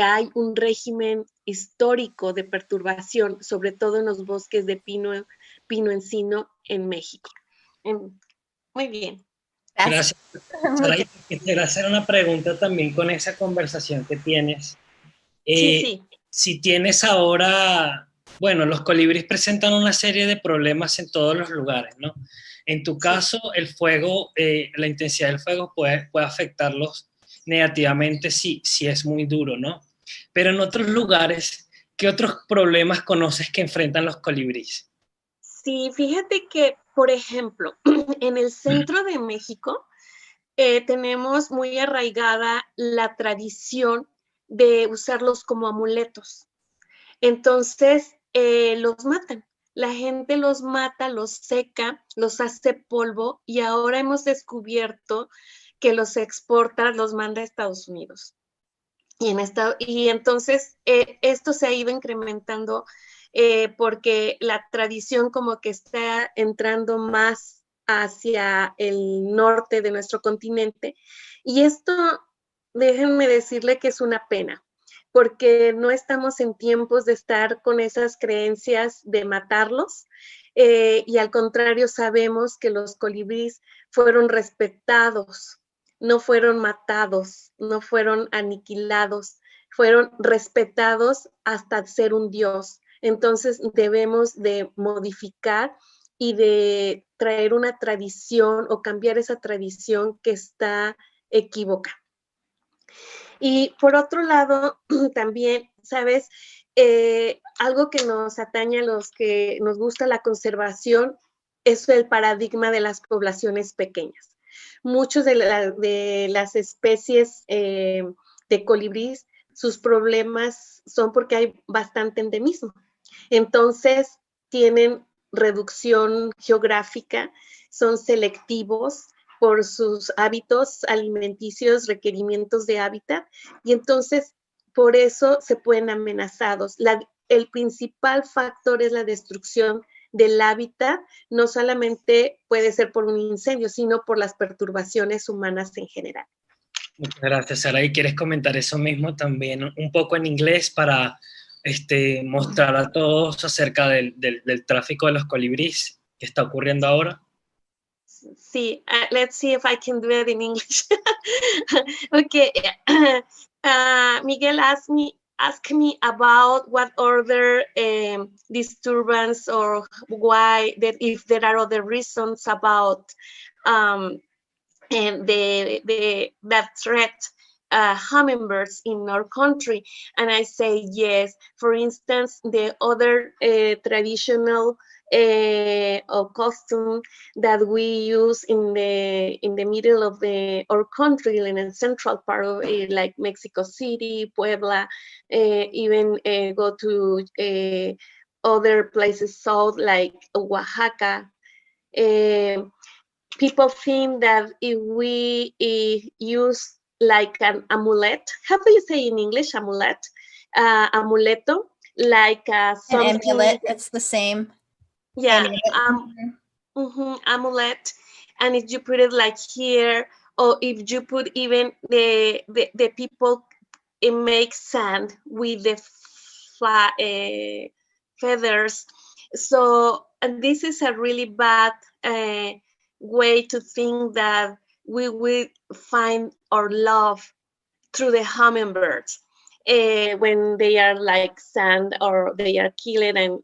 hay un régimen histórico de perturbación, sobre todo en los bosques de pino encino en México. Muy bien. Gracias. Sara, quisiera hacer una pregunta también con esa conversación que tienes. Sí. Si tienes ahora, bueno, los colibríes presentan una serie de problemas en todos los lugares, ¿no? En tu caso, el fuego, la intensidad del fuego puede afectarlos negativamente si es muy duro, ¿no? Pero en otros lugares, ¿qué otros problemas conoces que enfrentan los colibríes? Sí, fíjate que, por ejemplo, en el centro de México tenemos muy arraigada la tradición de usarlos como amuletos. Entonces, los matan. La gente los mata, los seca, los hace polvo y ahora hemos descubierto que los exporta, los manda a Estados Unidos. Y entonces esto se ha ido incrementando porque la tradición como que está entrando más hacia el norte de nuestro continente. Y esto, déjenme decirle que es una pena, porque no estamos en tiempos de estar con esas creencias de matarlos, y al contrario sabemos que los colibríes fueron respetados, no fueron matados, no fueron aniquilados, fueron respetados hasta ser un dios. Entonces debemos de modificar y de traer una tradición o cambiar esa tradición que está equivocada. Y por otro lado, también, ¿sabes? Algo que nos atañe a los que nos gusta la conservación es el paradigma de las poblaciones pequeñas. Muchos de las especies de colibríes, sus problemas son porque hay bastante endemismo. Entonces, tienen reducción geográfica, son selectivos por sus hábitos alimenticios, requerimientos de hábitat, y entonces por eso se pueden amenazados. El principal factor es la destrucción del hábitat, no solamente puede ser por un incendio, sino por las perturbaciones humanas en general. Muchas gracias, Sara. ¿Y quieres comentar eso mismo también un poco en inglés para mostrar a todos acerca del tráfico de los colibríes que está ocurriendo ahora? Sí, let's see if I can do it in English. Okay, Miguel asked me about what other disturbance or why that if there are other reasons about and that threat hummingbirds in our country, and I say yes. For instance, the other traditional or costume that we use in the middle of our country, in the central part of it, like Mexico City, Puebla, even go to other places south like Oaxaca. People think that if we use like an amulet, how do you say in English amulet? Amuleto, like something. An amulet, it's the same. Yeah, amulet. And if you put it like here, or if you put even the people make sand with the feathers. So, and this is a really bad way to think that we will find our love through the hummingbirds when they are like sand or they are killed, and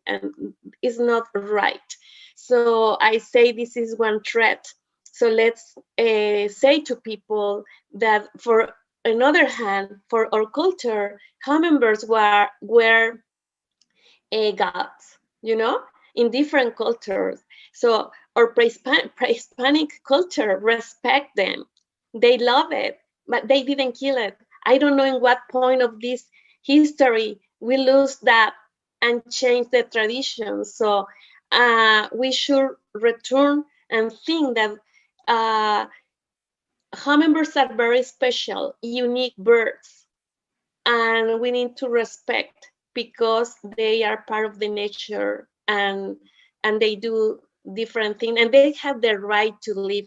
it's not right. So I say this is one threat. So let's say to people that for another hand, for our culture, hummingbirds were gods, you know, in different cultures. So our pre-Hispanic culture respect them. They love it, but they didn't kill it. I don't know in what point of this history we lose that and change the tradition. So we should return and think that hummingbirds are very special, unique birds, and we need to respect because they are part of the nature and they do different things, and they have the right to live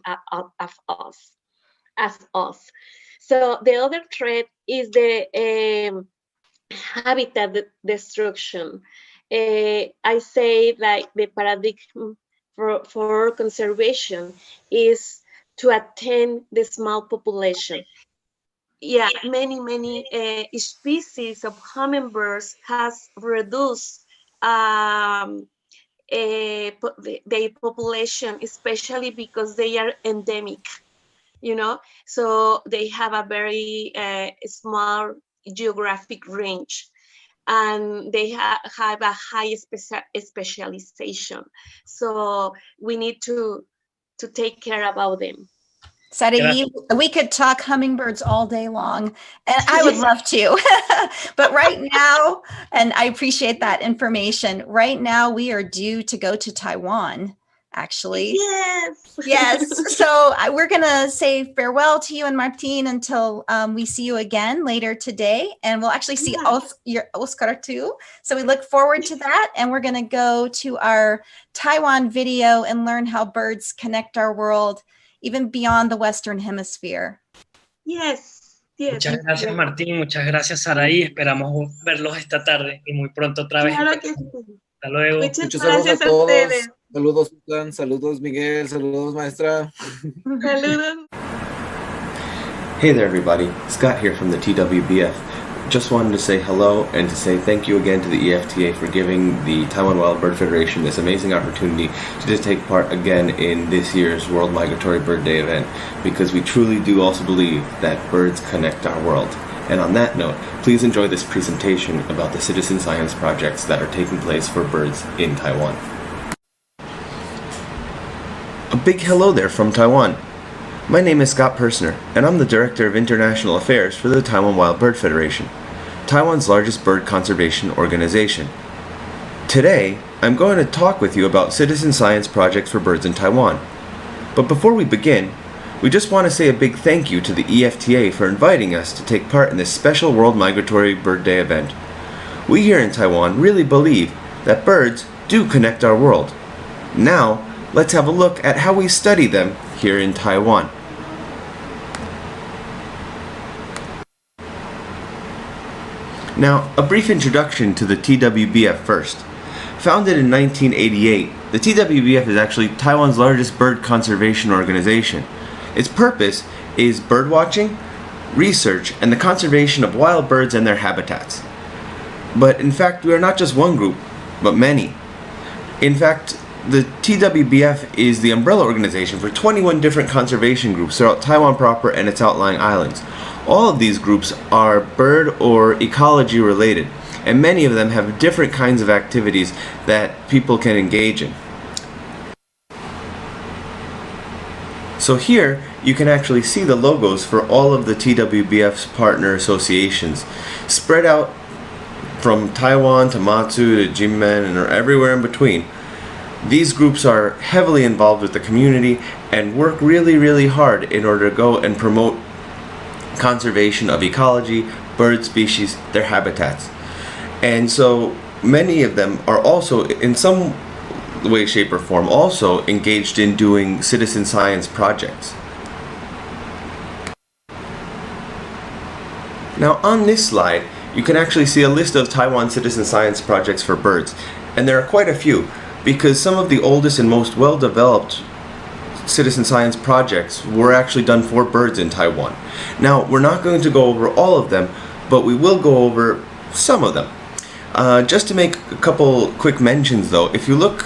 as us. So the other threat is the habitat destruction. I say like the paradigm for conservation is to attend the small population. Yeah, many species of hummingbirds has reduced their population, especially because they are endemic, so they have a very small geographic range, and they have a high specialization. So we need to take care about them. Sari, we could talk hummingbirds all day long, and I would love to. But right now, and I appreciate that information, right now we are due to go to Taiwan, actually. Yes. Yes. So we're going to say farewell to you and Martin until we see you again later today. And we'll actually see Oscar too. So we look forward to that. And we're going to go to our Taiwan video and learn how birds connect our world, even beyond the Western Hemisphere. Yes. Muchas gracias, Martín. Muchas gracias, Saraí. Esperamos verlos esta tarde y muy pronto otra vez. Claro que sí. Hasta luego. Muchas gracias a ustedes. Saludos, Susan. Saludos, Miguel. Saludos, maestra. Saludos. Hey there, everybody. Scott here from the TWBF. Just wanted to say hello and to say thank you again to the EFTA for giving the Taiwan Wild Bird Federation this amazing opportunity to just take part again in this year's World Migratory Bird Day event, because we truly do also believe that birds connect our world. And on that note, please enjoy this presentation about the citizen science projects that are taking place for birds in Taiwan. A big hello there from Taiwan. My name is Scott Persner, and I'm the Director of International Affairs for the Taiwan Wild Bird Federation, Taiwan's largest bird conservation organization. Today, I'm going to talk with you about citizen science projects for birds in Taiwan. But before we begin, we just want to say a big thank you to the EFTA for inviting us to take part in this special World Migratory Bird Day event. We here in Taiwan really believe that birds do connect our world. Now, let's have a look at how we study them here in Taiwan. Now, a brief introduction to the TWBF first. Founded in 1988, the TWBF is actually Taiwan's largest bird conservation organization. Its purpose is birdwatching, research, and the conservation of wild birds and their habitats. But in fact, we are not just one group, but many. In fact, the TWBF is the umbrella organization for 21 different conservation groups throughout Taiwan proper and its outlying islands. All of these groups are bird or ecology related, and many of them have different kinds of activities that people can engage in. So here, you can actually see the logos for all of the TWBF's partner associations, spread out from Taiwan to Matsu to Jinmen and everywhere in between. These groups are heavily involved with the community and work really hard in order to go and promote conservation of ecology, bird species, their habitats. And so many of them are also, in some way, shape, or form, also engaged in doing citizen science projects. Now on this slide, you can actually see a list of Taiwan citizen science projects for birds, and there are quite a few, because some of the oldest and most well-developed citizen science projects were actually done for birds in Taiwan. Now, we're not going to go over all of them, but we will go over some of them. Just to make a couple quick mentions though, if you look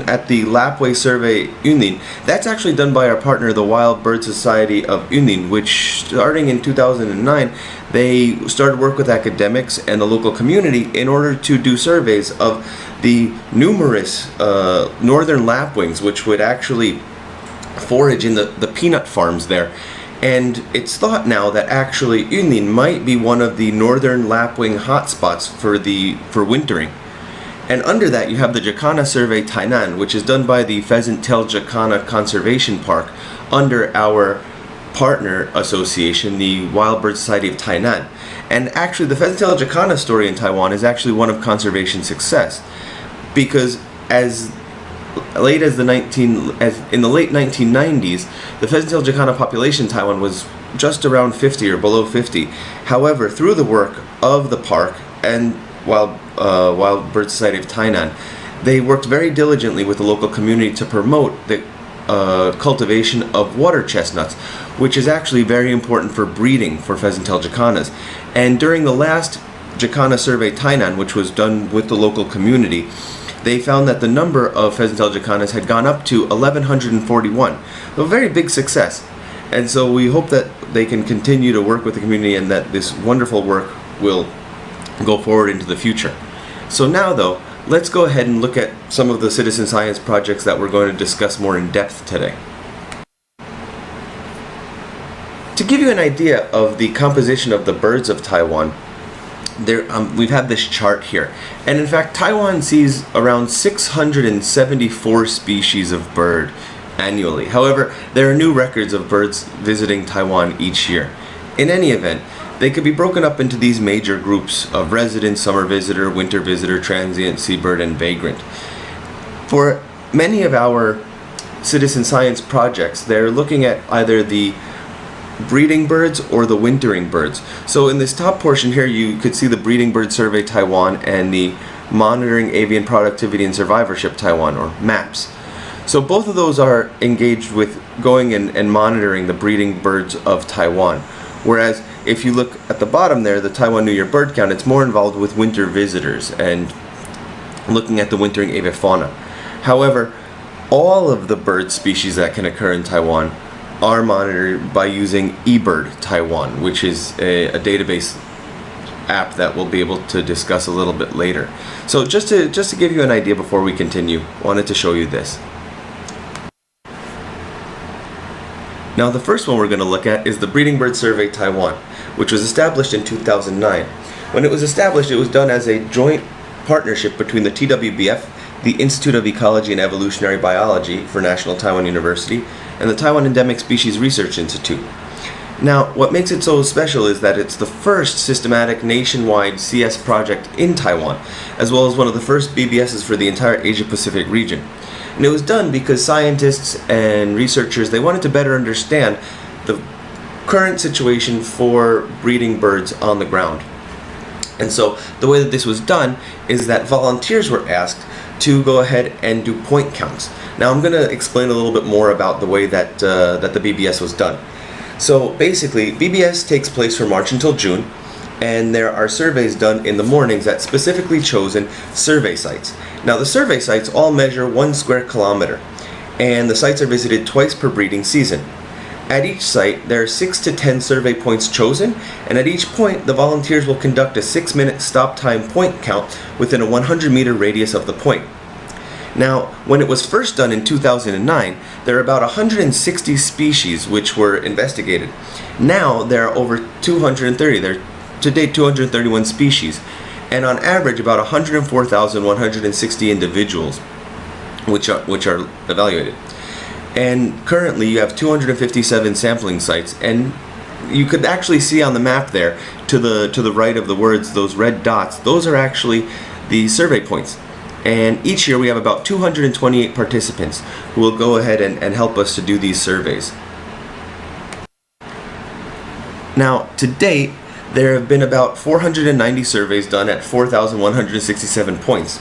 at the Lapway Survey Yunlin, that's actually done by our partner, the Wild Bird Society of Yunlin, which starting in 2009, they started work with academics and the local community in order to do surveys of the numerous northern lapwings, which would actually forage in the peanut farms there. And it's thought now that actually Yunlin might be one of the northern lapwing hotspots for wintering. And under that you have the Jacana Survey Tainan, which is done by the Pheasant Tail Jacana Conservation Park under our partner association, the Wild Bird Society of Tainan. And actually the Pheasant Tail Jacana story in Taiwan is actually one of conservation success, because as late as in the late 1990s, the pheasant-tailed jacana population in Taiwan was just around 50 or below 50. However, through the work of the park and Wild Bird Society of Tainan, they worked very diligently with the local community to promote the cultivation of water chestnuts, which is actually very important for breeding for pheasant-tailed jacanas. And during the last Jacana Survey Tainan, which was done with the local community, they found that the number of pheasant-tailed jacanas had gone up to 1,141. So a very big success. And so we hope that they can continue to work with the community and that this wonderful work will go forward into the future. So now though, let's go ahead and look at some of the citizen science projects that we're going to discuss more in depth today. To give you an idea of the composition of the birds of Taiwan, we've had this chart here, and in fact Taiwan sees around 674 species of bird annually. However, there are new records of birds visiting Taiwan each year. In any event, they could be broken up into these major groups of resident, summer visitor, winter visitor, transient, seabird, and vagrant. For many of our citizen science projects, they're looking at either the breeding birds or the wintering birds. So in this top portion here, you could see the Breeding Bird Survey Taiwan and the Monitoring Avian Productivity and Survivorship Taiwan, or MAPS. So both of those are engaged with going and monitoring the breeding birds of Taiwan. Whereas if you look at the bottom there, the Taiwan New Year bird count, it's more involved with winter visitors and looking at the wintering avifauna. However, all of the bird species that can occur in Taiwan are monitored by using eBird Taiwan, which is a database app that we'll be able to discuss a little bit later. So just to give you an idea before we continue, I wanted to show you this. Now the first one we're going to look at is the Breeding Bird Survey Taiwan, which was established in 2009. When it was established, it was done as a joint partnership between the TWBF, the Institute of Ecology and Evolutionary Biology for National Taiwan University, and the Taiwan Endemic Species Research Institute. Now, what makes it so special is that it's the first systematic nationwide CS project in Taiwan, as well as one of the first BBSs for the entire Asia-Pacific region. And it was done because scientists and researchers, they wanted to better understand the current situation for breeding birds on the ground. And so the way that this was done is that volunteers were asked to go ahead and do point counts. Now I'm going to explain a little bit more about the way that the BBS was done. So basically, BBS takes place from March until June, and there are surveys done in the mornings at specifically chosen survey sites. Now the survey sites all measure 1 square kilometer, and the sites are visited twice per breeding season. At each site, there are 6 to 10 survey points chosen, and at each point, the volunteers will conduct a 6-minute stop time point count within a 100-meter radius of the point. Now, when it was first done in 2009, there were about 160 species which were investigated. Now, there are over 230. There are to date 231 species, and on average, about 104,160 individuals which are evaluated. And currently you have 257 sampling sites, and you could actually see on the map there to the right of the words, those red dots, those are actually the survey points. And each year we have about 228 participants who will go ahead and help us to do these surveys. Now, to date, there have been about 490 surveys done at 4,167 points.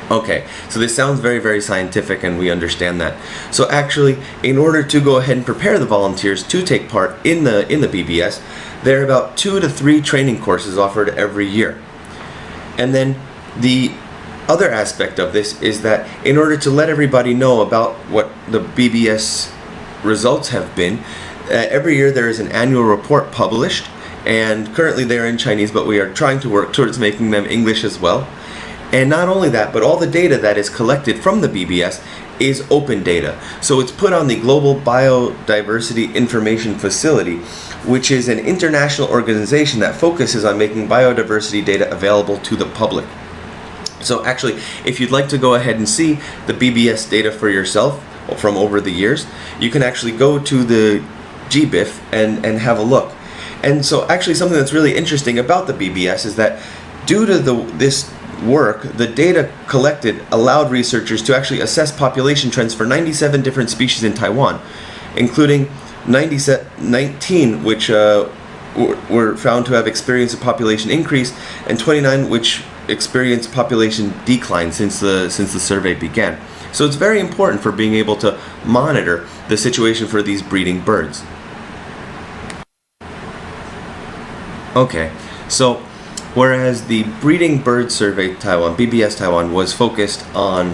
Okay, so this sounds very, very scientific, and we understand that. So actually, in order to go ahead and prepare the volunteers to take part in the BBS, there are about 2 to 3 training courses offered every year. And then the other aspect of this is that in order to let everybody know about what the BBS results have been, every year there is an annual report published, and currently they're in Chinese, but we are trying to work towards making them English as well. And not only that, but all the data that is collected from the BBS is open data. So it's put on the Global Biodiversity Information Facility, which is an international organization that focuses on making biodiversity data available to the public. So actually, if you'd like to go ahead and see the BBS data for yourself from over the years, you can actually go to the GBIF and have a look. And so actually something that's really interesting about the BBS is that due to this work, the data collected allowed researchers to actually assess population trends for 97 different species in Taiwan, including 19 which were found to have experienced a population increase, and 29 which experienced population decline since the survey began. So it's very important for being able to monitor the situation for these breeding birds. Okay, so whereas the Breeding Bird Survey Taiwan, BBS Taiwan, was focused on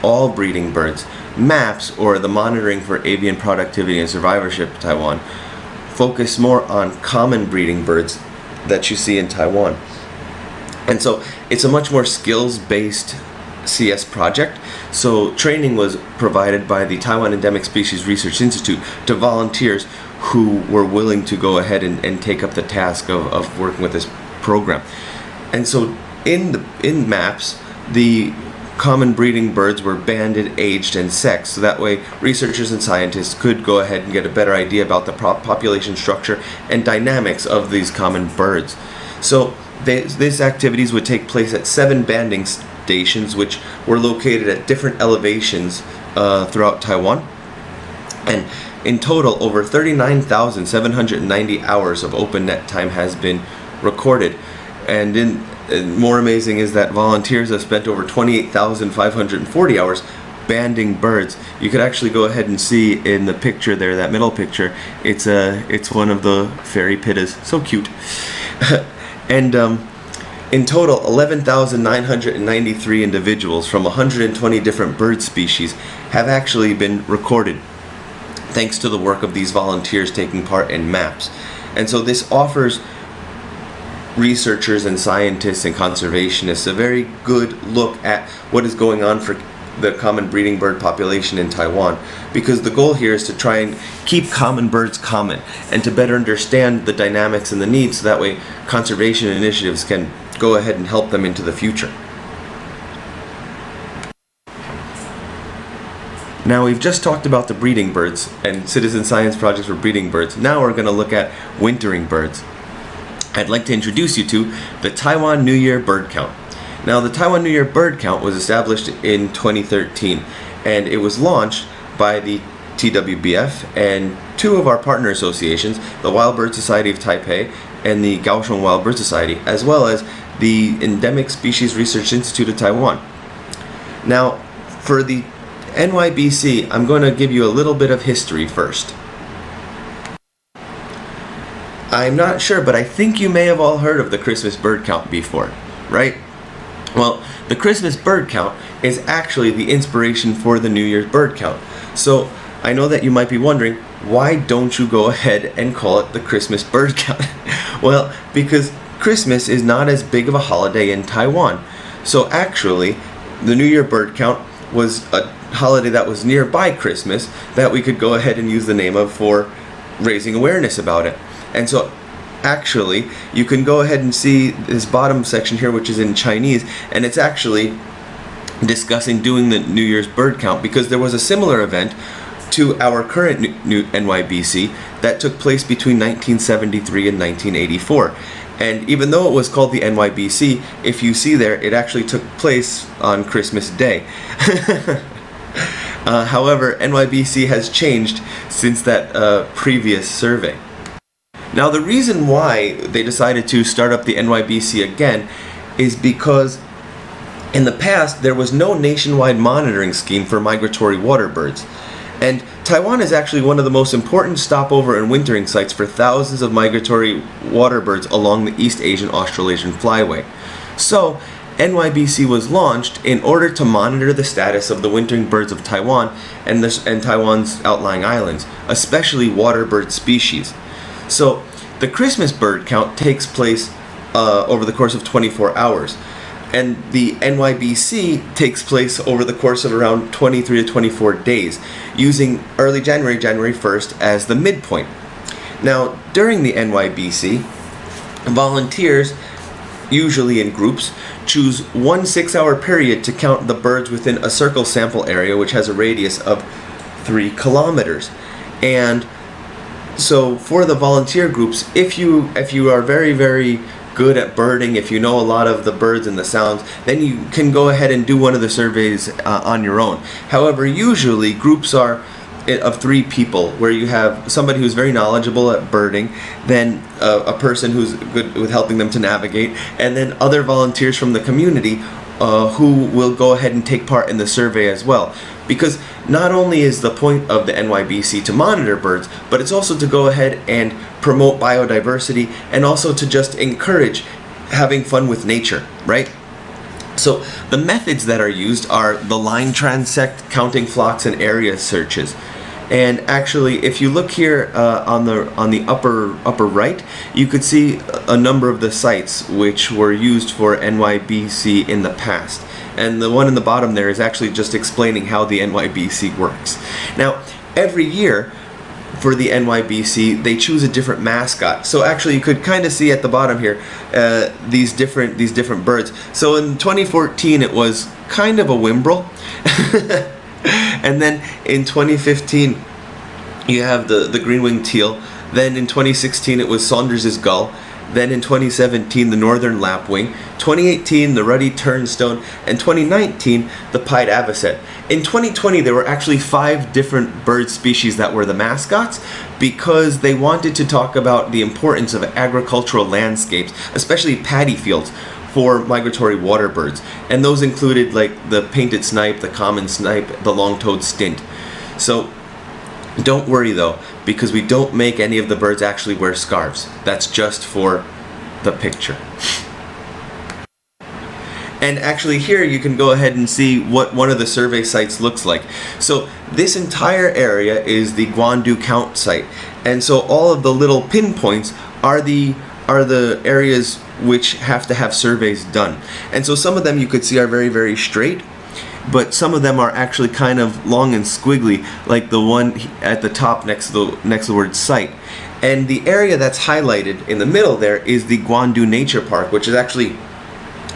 all breeding birds, MAPS, or the Monitoring for Avian Productivity and Survivorship Taiwan, focus more on common breeding birds that you see in Taiwan. And so it's a much more skills-based CS project. So training was provided by the Taiwan Endemic Species Research Institute to volunteers who were willing to go ahead and take up the task of working with this program. And so in MAPS, the common breeding birds were banded, aged, and sexed, so that way researchers and scientists could go ahead and get a better idea about the population structure and dynamics of these common birds. So these activities would take place at 7 banding stations, which were located at different elevations throughout Taiwan. And in total, over 39,790 hours of open net time has been recorded. And more amazing is that volunteers have spent over 28,540 hours banding birds. You could actually go ahead and see in the picture there, that middle picture, it's one of the fairy pittas. So cute. And in total, 11,993 individuals from 120 different bird species have actually been recorded, thanks to the work of these volunteers taking part in MAPS. And so this offers researchers and scientists and conservationists a very good look at what is going on for the common breeding bird population in Taiwan, because the goal here is to try and keep common birds common and to better understand the dynamics and the needs, so that way conservation initiatives can go ahead and help them into the future. Now, we've just talked about the breeding birds and citizen science projects for breeding birds. Now we're going to look at wintering birds. I'd like to introduce you to the Taiwan New Year bird count. Now, the Taiwan New Year bird count was established in 2013, and it was launched by the TWBF and 2 of our partner associations, the Wild Bird Society of Taipei and the Kaohsiung Wild Bird Society, as well as the Endemic Species Research Institute of Taiwan. Now, for the NYBC, I'm going to give you a little bit of history first. I'm not sure, but I think you may have all heard of the Christmas bird count before, right? Well, the Christmas bird count is actually the inspiration for the New Year's bird count. So I know that you might be wondering, why don't you go ahead and call it the Christmas bird count? Well, because Christmas is not as big of a holiday in Taiwan. So actually, the New Year bird count was a holiday that was nearby Christmas that we could go ahead and use the name of for raising awareness about it. And so actually, you can go ahead and see this bottom section here, which is in Chinese, and it's actually discussing doing the New Year's bird count, because there was a similar event to our current new NYBC that took place between 1973 and 1984. And even though it was called the NYBC, if you see there, it actually took place on Christmas Day. However, NYBC has changed since that previous survey. Now, the reason why they decided to start up the NYBC again is because in the past there was no nationwide monitoring scheme for migratory water birds. And Taiwan is actually one of the most important stopover and wintering sites for thousands of migratory water birds along the East Asian Australasian Flyway. So NYBC was launched in order to monitor the status of the wintering birds of Taiwan and Taiwan's outlying islands, especially water bird species. So the Christmas bird count takes place over the course of 24 hours, and the NYBC takes place over the course of around 23 to 24 days, using early January, January 1st as the midpoint. Now, during the NYBC, volunteers, usually in groups, choose one 6-hour period to count the birds within a circle sample area, which has a radius of 3 kilometers. And so for the volunteer groups, if you are very, very good at birding, if you know a lot of the birds and the sounds, then you can go ahead and do one of the surveys on your own. However, usually groups are of 3 people, where you have somebody who's very knowledgeable at birding, then a person who's good with helping them to navigate, and then other volunteers from the community who will go ahead and take part in the survey as well. Because not only is the point of the NYBC to monitor birds, but it's also to go ahead and promote biodiversity, and also to just encourage having fun with nature, right? So the methods that are used are the line transect, counting flocks, and area searches. And actually, if you look here on the upper right, you could see a number of the sites which were used for NYBC in the past. And the one in the bottom there is actually just explaining how the NYBC works. Now, every year for the NYBC, they choose a different mascot. So actually, you could kind of see at the bottom here these different birds. So in 2014, it was kind of a Wimbrel. And then in 2015, you have the green-winged teal. Then in 2016, it was Saunders's gull. Then in 2017, the northern lapwing. 2018, the ruddy turnstone. And 2019, the pied avocet. In 2020, there were actually 5 different bird species that were the mascots, because they wanted to talk about the importance of agricultural landscapes, especially paddy fields, for migratory water birds. And those included like the painted snipe, the common snipe, the long-toed stint. So don't worry though, because we don't make any of the birds actually wear scarves. That's just for the picture. And actually here you can go ahead and see what one of the survey sites looks like. So this entire area is the Guandu count site. And so all of the little pinpoints are the areas which have to have surveys done. And so some of them you could see are very, very straight, but some of them are actually kind of long and squiggly, like the one at the top next to the word site. And the area that's highlighted in the middle there is the Guandu Nature Park, which is actually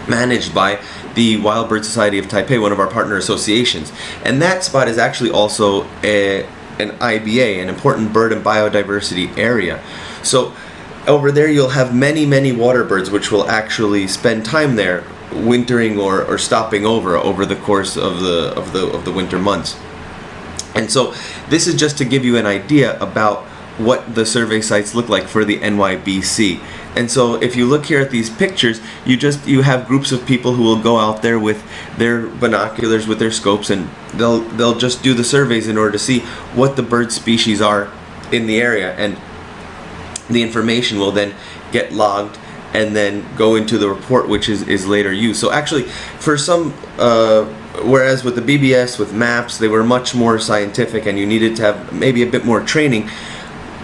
managed by the Wild Bird Society of Taipei, one of our partner associations. And that spot is actually also an IBA, an important bird and biodiversity area. So over there you'll have many, many water birds which will actually spend time there, wintering or stopping over the course of the winter months. And so this is just to give you an idea about what the survey sites look like for the NYBC. And so if you look here at these pictures, you have groups of people who will go out there with their binoculars, with their scopes, and they'll just do the surveys in order to see what the bird species are in the area, and the information will then get logged and then go into the report, which is later used. So actually, for some, whereas with the BBS, with maps, they were much more scientific and you needed to have maybe a bit more training,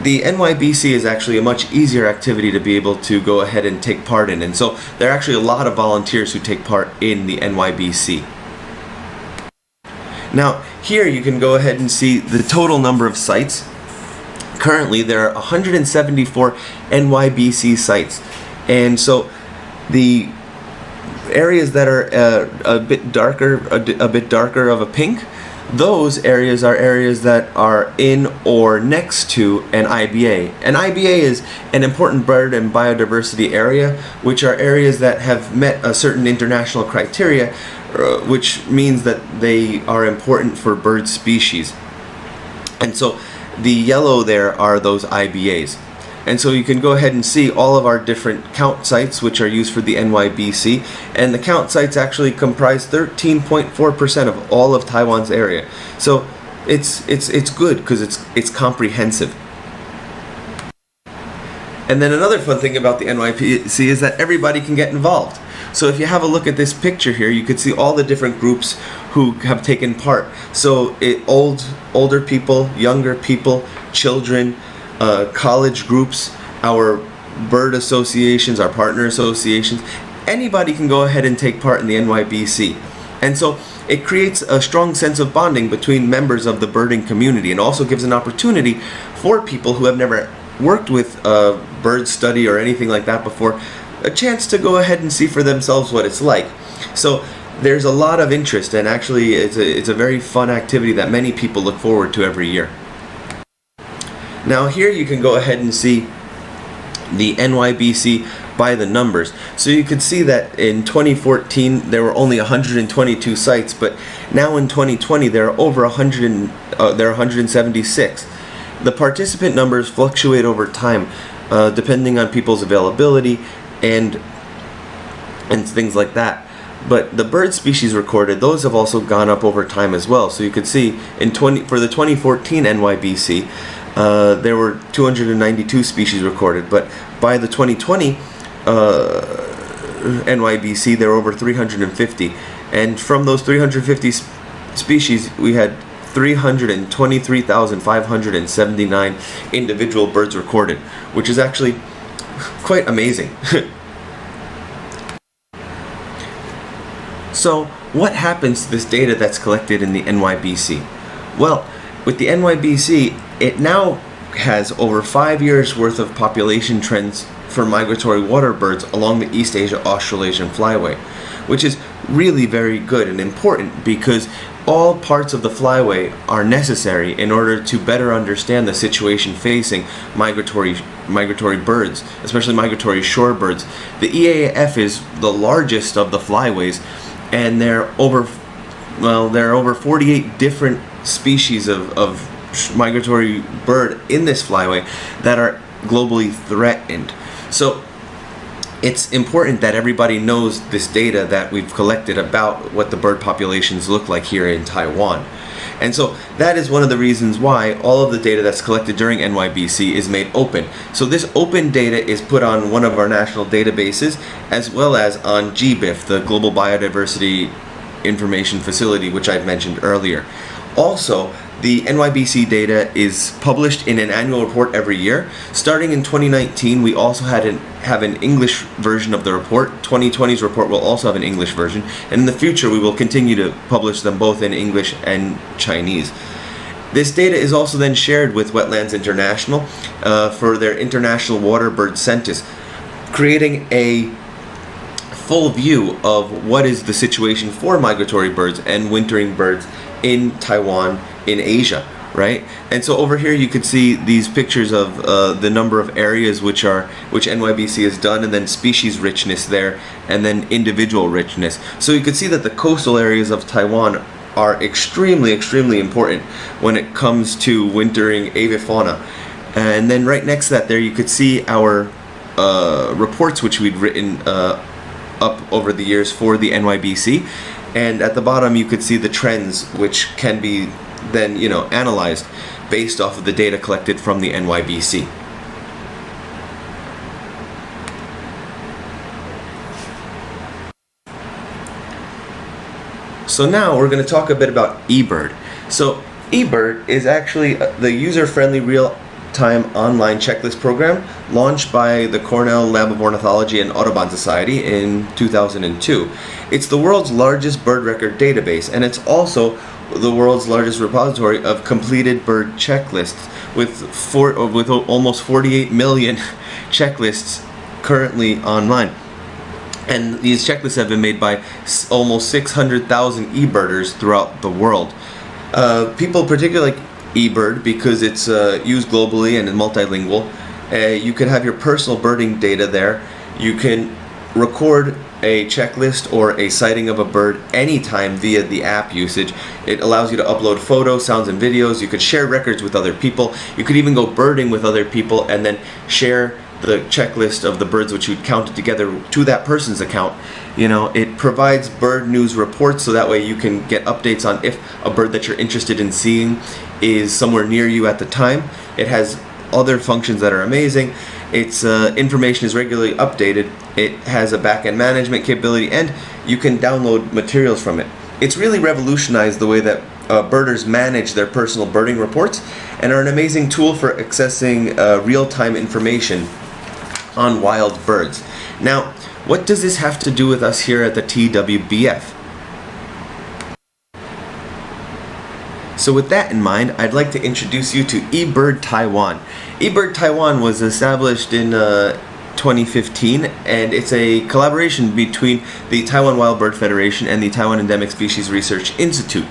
the NYBC is actually a much easier activity to be able to go ahead and take part in. And so there are actually a lot of volunteers who take part in the NYBC. Now, here you can go ahead and see the total number of sites. Currently, there are 174 NYBC sites. And so the areas that are a bit darker of a pink, those areas are areas that are in or next to an IBA. An IBA is an important bird and biodiversity area, which are areas that have met a certain international criteria, which means that they are important for bird species. And so the yellow there are those IBAs. And so you can go ahead and see all of our different count sites which are used for the NYBC, and the count sites actually comprise 13.4% of all of Taiwan's area. So it's good because it's comprehensive. And then another fun thing about the NYBC is that everybody can get involved. So if you have a look at this picture here, you can see all the different groups who have taken part. So older people, younger people, children, college groups, our bird associations, our partner associations, anybody can go ahead and take part in the NYBC. And so it creates a strong sense of bonding between members of the birding community, and also gives an opportunity for people who have never worked with bird study or anything like that before, a chance to go ahead and see for themselves what it's like. So there's a lot of interest, and actually it's a very fun activity that many people look forward to every year. Now here you can go ahead and see the NYBC by the numbers. So you could see that in 2014 there were only 122 sites, but now in 2020 there are over 176. The participant numbers fluctuate over time, depending on people's availability and things like that. But the bird species recorded, those have also gone up over time as well. So you could see for the 2014 NYBC, there were 292 species recorded, but by the 2020 NYBC, there were over 350. And from those 350 species, we had 323,579 individual birds recorded, which is actually quite amazing. So, what happens to this data that's collected in the NYBC? Well, with the NYBC, it now has over 5 years worth of population trends for migratory water birds along the East Asia Australasian flyway, which is really very good and important because all parts of the flyway are necessary in order to better understand the situation facing migratory birds, especially migratory shorebirds. The EAF is the largest of the flyways, and there are over 48 different species of migratory bird in this flyway that are globally threatened. So it's important that everybody knows this data that we've collected about what the bird populations look like here in Taiwan. And so that is one of the reasons why all of the data that's collected during NYBC is made open. So this open data is put on one of our national databases as well as on GBIF, the Global Biodiversity Information Facility, which I've mentioned earlier. Also, the NYBC data is published in an annual report every year. Starting in 2019, we also have an English version of the report. 2020's report will also have an English version. And in the future, we will continue to publish them both in English and Chinese. This data is also then shared with Wetlands International for their International Water Bird Census, creating a full view of what is the situation for migratory birds and wintering birds in Taiwan, in Asia, right? And so over here you could see these pictures of the number of areas which NYBC has done, and then species richness there, and then individual richness. So you could see that the coastal areas of Taiwan are extremely important when it comes to wintering avifauna. And then right next to that there you could see our reports which we'd written up over the years for the NYBC. And at the bottom you could see the trends which can be then analyzed based off of the data collected from the NYBC. So now we're going to talk a bit about eBird. So eBird is actually the user-friendly real-time online checklist program launched by the Cornell Lab of Ornithology and Audubon Society in 2002. It's the world's largest bird record database, and it's also the world's largest repository of completed bird checklists with almost 48 million checklists currently online. And these checklists have been made by almost 600,000 eBirders throughout the world. People particularly like eBird because it's used globally and is multilingual. You can have your personal birding data there. You can record a checklist or a sighting of a bird anytime via the app usage. It allows you to upload photos, sounds, and videos. You could share records with other people. You could even go birding with other people and then share the checklist of the birds which you'd counted together to that person's account. It provides bird news reports, so that way you can get updates on if a bird that you're interested in seeing is somewhere near you at the time. It has other functions that are amazing. Its information is regularly updated. It has a back-end management capability, and you can download materials from it. It's really revolutionized the way that birders manage their personal birding reports, and are an amazing tool for accessing real-time information on wild birds. Now, what does this have to do with us here at the TWBF? So with that in mind, I'd like to introduce you to eBird Taiwan. eBird Taiwan was established in 2015, and it's a collaboration between the Taiwan Wild Bird Federation and the Taiwan Endemic Species Research Institute.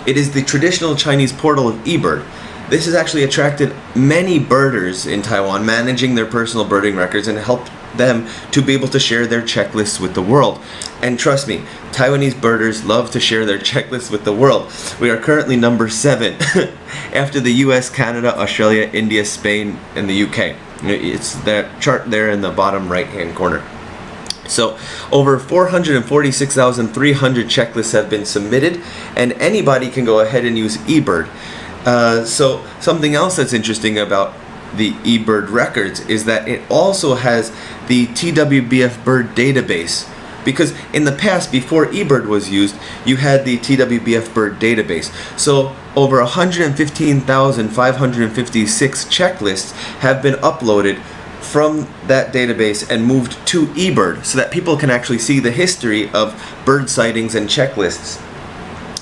It is the traditional Chinese portal of eBird. This has actually attracted many birders in Taiwan managing their personal birding records and helped them to be able to share their checklists with the world. And trust me, Taiwanese birders love to share their checklists with the world. We are currently number 7 after the US, Canada, Australia, India, Spain, and the UK. It's that chart there in the bottom right-hand corner. So over 446,300 checklists have been submitted, and anybody can go ahead and use eBird. So something else that's interesting about the eBird records is that it also has the TWBF bird database. Because in the past, before eBird was used, you had the TWBF bird database. So over 115,556 checklists have been uploaded from that database and moved to eBird so that people can actually see the history of bird sightings and checklists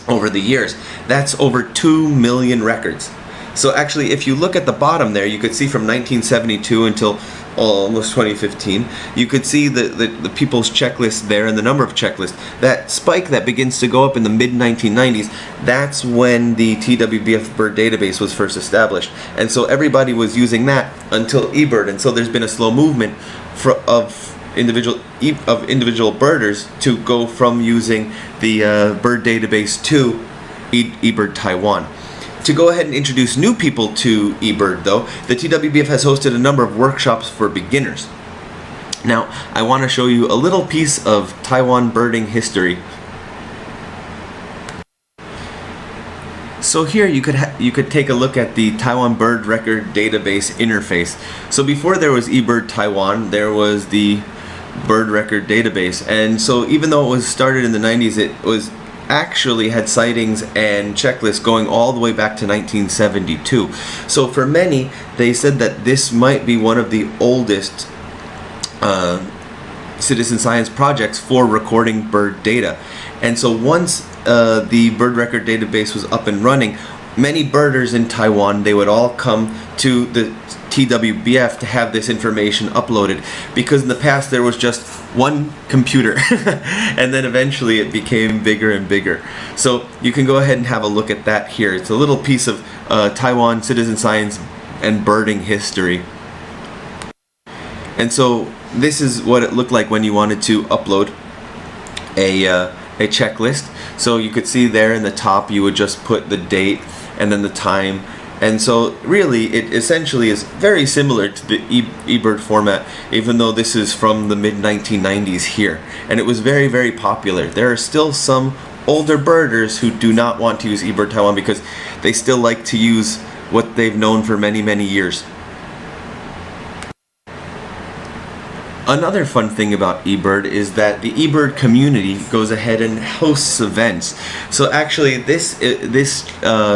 over the years. That's over 2 million records. So actually, if you look at the bottom there, you could see from 1972 until almost 2015, you could see the people's checklists there and the number of checklists. That spike that begins to go up in the mid-1990s, that's when the TWBF bird database was first established. And so everybody was using that until eBird. And so there's been a slow movement of individual birders to go from using the bird database to eBird Taiwan. To go ahead and introduce new people to eBird, though, the TWBF has hosted a number of workshops for beginners. Now, I want to show you a little piece of Taiwan birding history. So here you could take a look at the Taiwan Bird Record Database interface. So before there was eBird Taiwan, there was the Bird Record Database, and so even though it was started in the 90s, it was actually had sightings and checklists going all the way back to 1972. So for many, they said that this might be one of the oldest citizen science projects for recording bird data. And so once the bird record database was up and running, many birders in Taiwan, they would all come to the TWBF to have this information uploaded, because in the past there was just one computer and then eventually it became bigger and bigger. So you can go ahead and have a look at that here. It's a little piece of Taiwan citizen science and birding history. And so this is what it looked like when you wanted to upload a checklist. So you could see there in the top, you would just put the date and then the time. And so really it essentially is very similar to the eBird format, even though this is from the mid-1990s here. And it was very, very popular. There are still some older birders who do not want to use eBird Taiwan because they still like to use what they've known for many, many years. Another fun thing about eBird is that the eBird community goes ahead and hosts events. So actually this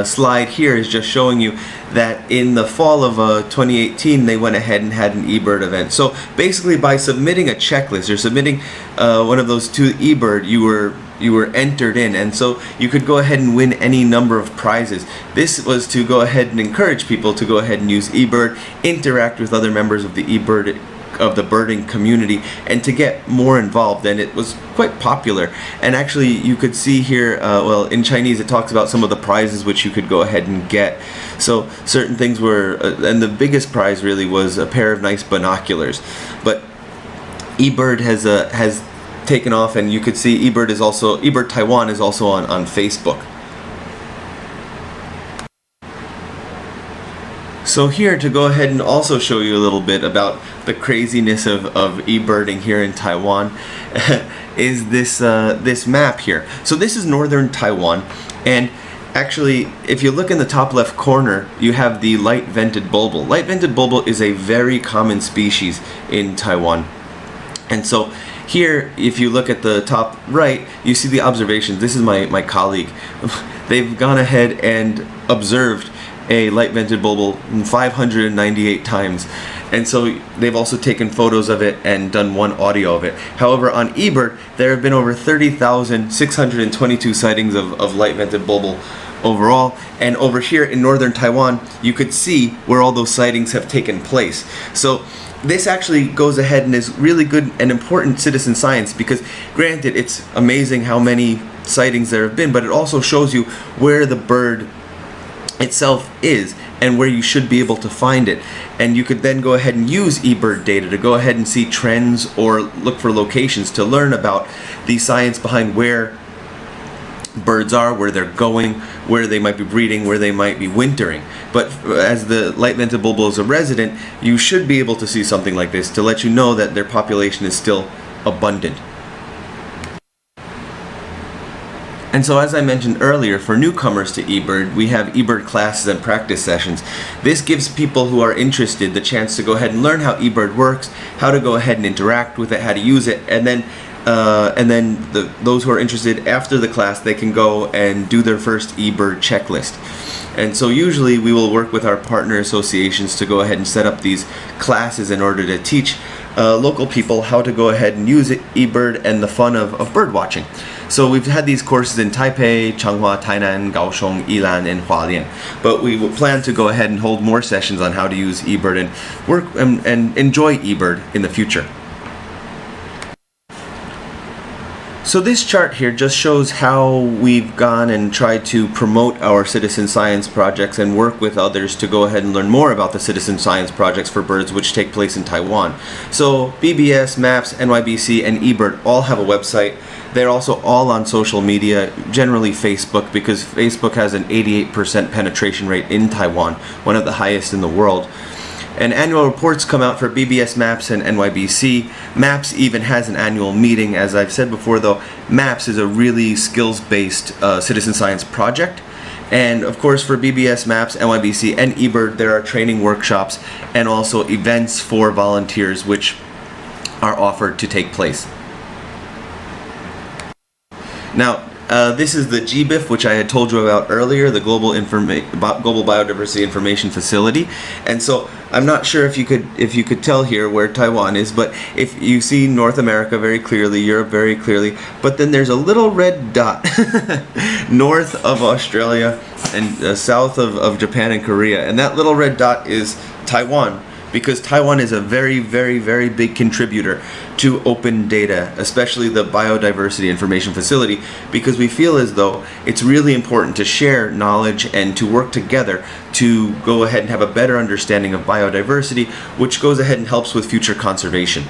slide here is just showing you that in the fall of 2018 they went ahead and had an eBird event. So basically by submitting a checklist or submitting one of those to eBird, you were entered in, and so you could go ahead and win any number of prizes. This was to go ahead and encourage people to go ahead and use eBird, interact with other members of the eBird of the birding community, and to get more involved. And it was quite popular. And actually you could see here, well, in Chinese it talks about some of the prizes which you could go ahead and get. So certain things were, and the biggest prize really was a pair of nice binoculars. But eBird has taken off, and you could see eBird Taiwan is also on Facebook. So here, to go ahead and also show you a little bit about the craziness of eBirding here in Taiwan is this map here. So this is northern Taiwan, and actually if you look in the top left corner, you have the light-vented bulbul. Light-vented bulbul is a very common species in Taiwan. And so here, if you look at the top right, you see the observations. This is my colleague. They've gone ahead and observed a light-vented bulbul 598 times, and so they've also taken photos of it and done one audio of it. However, on eBird there have been over 30,622 sightings of light-vented bulbul overall, and over here in northern Taiwan you could see where all those sightings have taken place. So this actually goes ahead and is really good and important citizen science, because granted it's amazing how many sightings there have been, but it also shows you where the bird itself is and where you should be able to find it. And you could then go ahead and use eBird data to go ahead and see trends or look for locations to learn about the science behind where birds are, where they're going, where they might be breeding, where they might be wintering. But as the light-vented bulbul is a resident, you should be able to see something like this to let you know that their population is still abundant. And so, as I mentioned earlier, for newcomers to eBird, we have eBird classes and practice sessions. This gives people who are interested the chance to go ahead and learn how eBird works, how to go ahead and interact with it, how to use it, and then those who are interested after the class, they can go and do their first eBird checklist. And so usually we will work with our partner associations to go ahead and set up these classes in order to teach local people how to go ahead and use eBird and the fun of bird watching. So we've had these courses in Taipei, Changhua, Tainan, Kaohsiung, Yilan, and Hualien. But we will plan to go ahead and hold more sessions on how to use eBird and work and enjoy eBird in the future. So this chart here just shows how we've gone and tried to promote our citizen science projects and work with others to go ahead and learn more about the citizen science projects for birds which take place in Taiwan. So BBS, MAPS, NYBC, and eBird all have a website. They're also all on social media, generally Facebook, because Facebook has an 88% penetration rate in Taiwan, one of the highest in the world. And annual reports come out for BBS, MAPS, and NYBC. MAPS even has an annual meeting. As I've said before, though, MAPS is a really skills-based citizen science project. And of course, for BBS, MAPS, NYBC, and eBird, there are training workshops and also events for volunteers which are offered to take place. Now, this is the GBIF, which I had told you about earlier, the Global Biodiversity Information Facility. And so I'm not sure if you could tell here where Taiwan is, but if you see North America very clearly, Europe very clearly, but then there's a little red dot north of Australia and south of Japan and Korea, and that little red dot is Taiwan, because Taiwan is a very, very, very big contributor to open data, especially the Biodiversity Information Facility, because we feel as though it's really important to share knowledge and to work together to go ahead and have a better understanding of biodiversity, which goes ahead and helps with future conservation.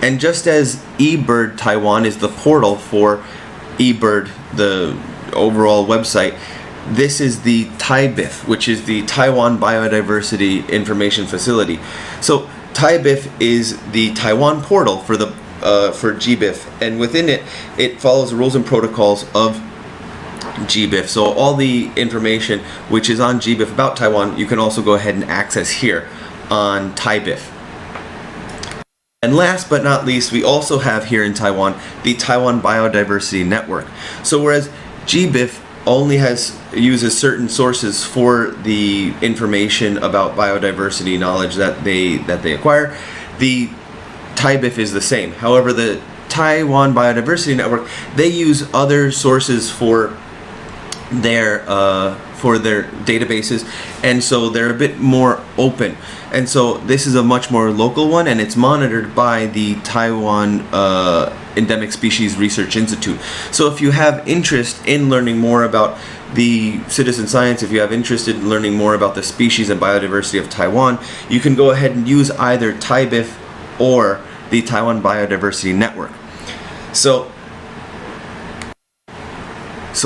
And just as eBird Taiwan is the portal for eBird, the overall website, this is the TaiBIF, which is the Taiwan Biodiversity Information Facility. So TaiBIF is the Taiwan portal for the for GBIF, and within it, it follows the rules and protocols of GBIF. So all the information which is on GBIF about Taiwan, you can also go ahead and access here on TaiBIF. And last but not least, we also have here in Taiwan the Taiwan Biodiversity Network. So whereas GBIF only uses certain sources for the information about biodiversity knowledge that they acquire, the TaiBIF is the same. However, the Taiwan Biodiversity Network, they use other sources for their databases, and so they're a bit more open. And so this is a much more local one, and it's monitored by the Taiwan Endemic Species Research Institute. So if you have interest in learning more about the citizen science, if you have interest in learning more about the species and biodiversity of Taiwan, you can go ahead and use either TaiBIF or the Taiwan Biodiversity Network. So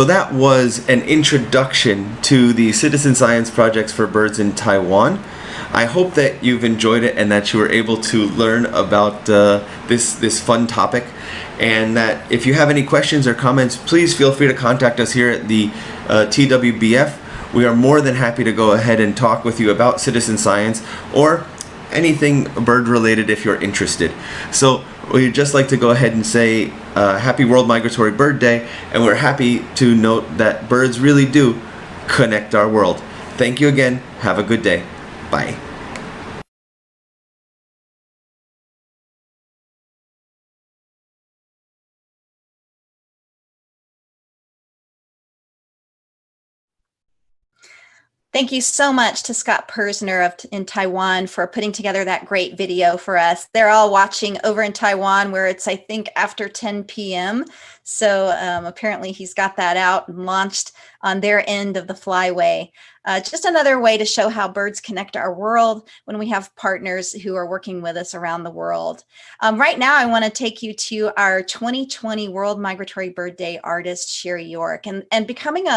that was an introduction to the citizen science projects for birds in Taiwan. I hope that you've enjoyed it and that you were able to learn about this fun topic, and that if you have any questions or comments, please feel free to contact us here at the TWBF. We are more than happy to go ahead and talk with you about citizen science or anything bird related if you're interested. So we'd just like to go ahead and say happy World Migratory Bird Day, and we're happy to note that birds really do connect our world. Thank you again. Have a good day. Bye. Thank you so much to Scott Persner in Taiwan for putting together that great video for us. They're all watching over in Taiwan where it's, I think, after 10 p.m. So apparently he's got that out and launched on their end of the flyway. Just another way to show how birds connect our world when we have partners who are working with us around the world. Right now, I want to take you to our 2020 World Migratory Bird Day artist, Sherrie York. And becoming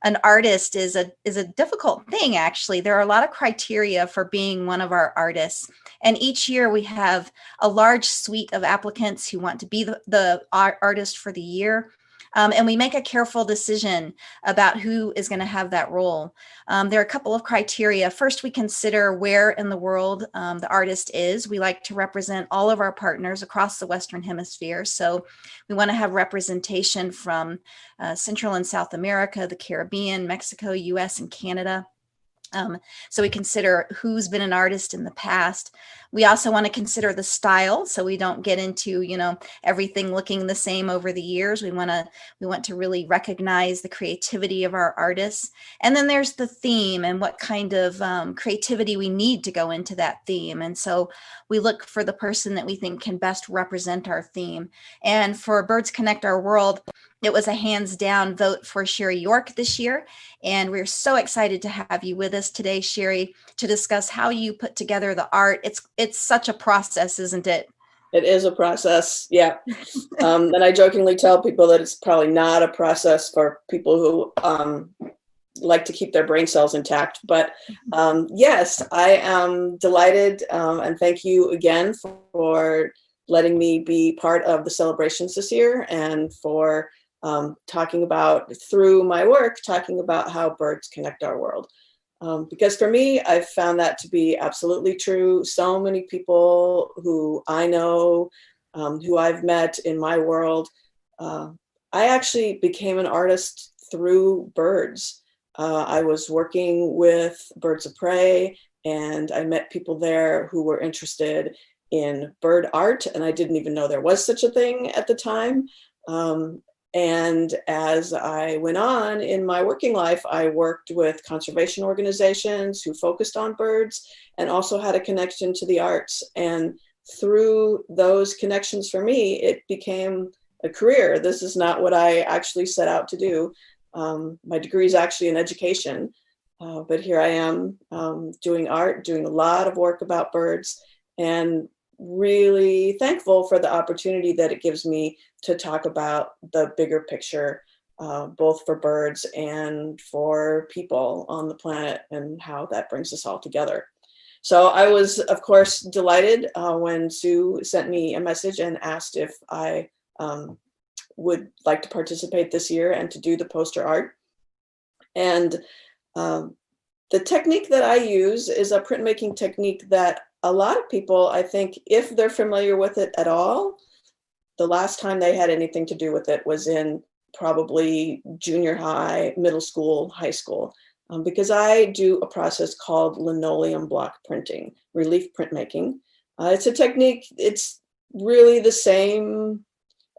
an artist is a difficult thing, actually. There are a lot of criteria for being one of our artists. And each year we have a large suite of applicants who want to be the artist for the year. And we make a careful decision about who is going to have that role. There are a couple of criteria. First, we consider where in the world the artist is. We like to represent all of our partners across the Western Hemisphere. So we want to have representation from Central and South America, the Caribbean, Mexico, US, and Canada. So we consider who's been an artist in the past. We also want to consider the style, so we don't get into, everything looking the same over the years. We want to really recognize the creativity of our artists. And then there's the theme and what kind of creativity we need to go into that theme. And so we look for the person that we think can best represent our theme. And for Birds Connect Our World, it was a hands down vote for Sherrie York this year. And we're so excited to have you with us today, Sherrie, to discuss how you put together the art. It's such a process, isn't it? It is a process, yeah. And I jokingly tell people that it's probably not a process for people who like to keep their brain cells intact. But yes, I am delighted, and thank you again for letting me be part of the celebrations this year, and for talking about, through my work, talking about how birds connect our world. Because for me, I've found that to be absolutely true. So many people who I know, who I've met in my world, I actually became an artist through birds. I was working with birds of prey, and I met people there who were interested in bird art, and I didn't even know there was such a thing at the time. And as I went on in my working life, I worked with conservation organizations who focused on birds and also had a connection to the arts. And through those connections for me, it became a career. This is not what I actually set out to do. My degree is actually in education, but here I am doing art, doing a lot of work about birds, and really thankful for the opportunity that it gives me to talk about the bigger picture, both for birds and for people on the planet, and how that brings us all together. So I was, of course, delighted when Sue sent me a message and asked if I would like to participate this year and to do the poster art. And the technique that I use is a printmaking technique that a lot of people, I think, if they're familiar with it at all, the last time they had anything to do with it was in probably junior high, middle school, high school, because I do a process called linoleum block printing, relief printmaking. It's a technique, it's really the same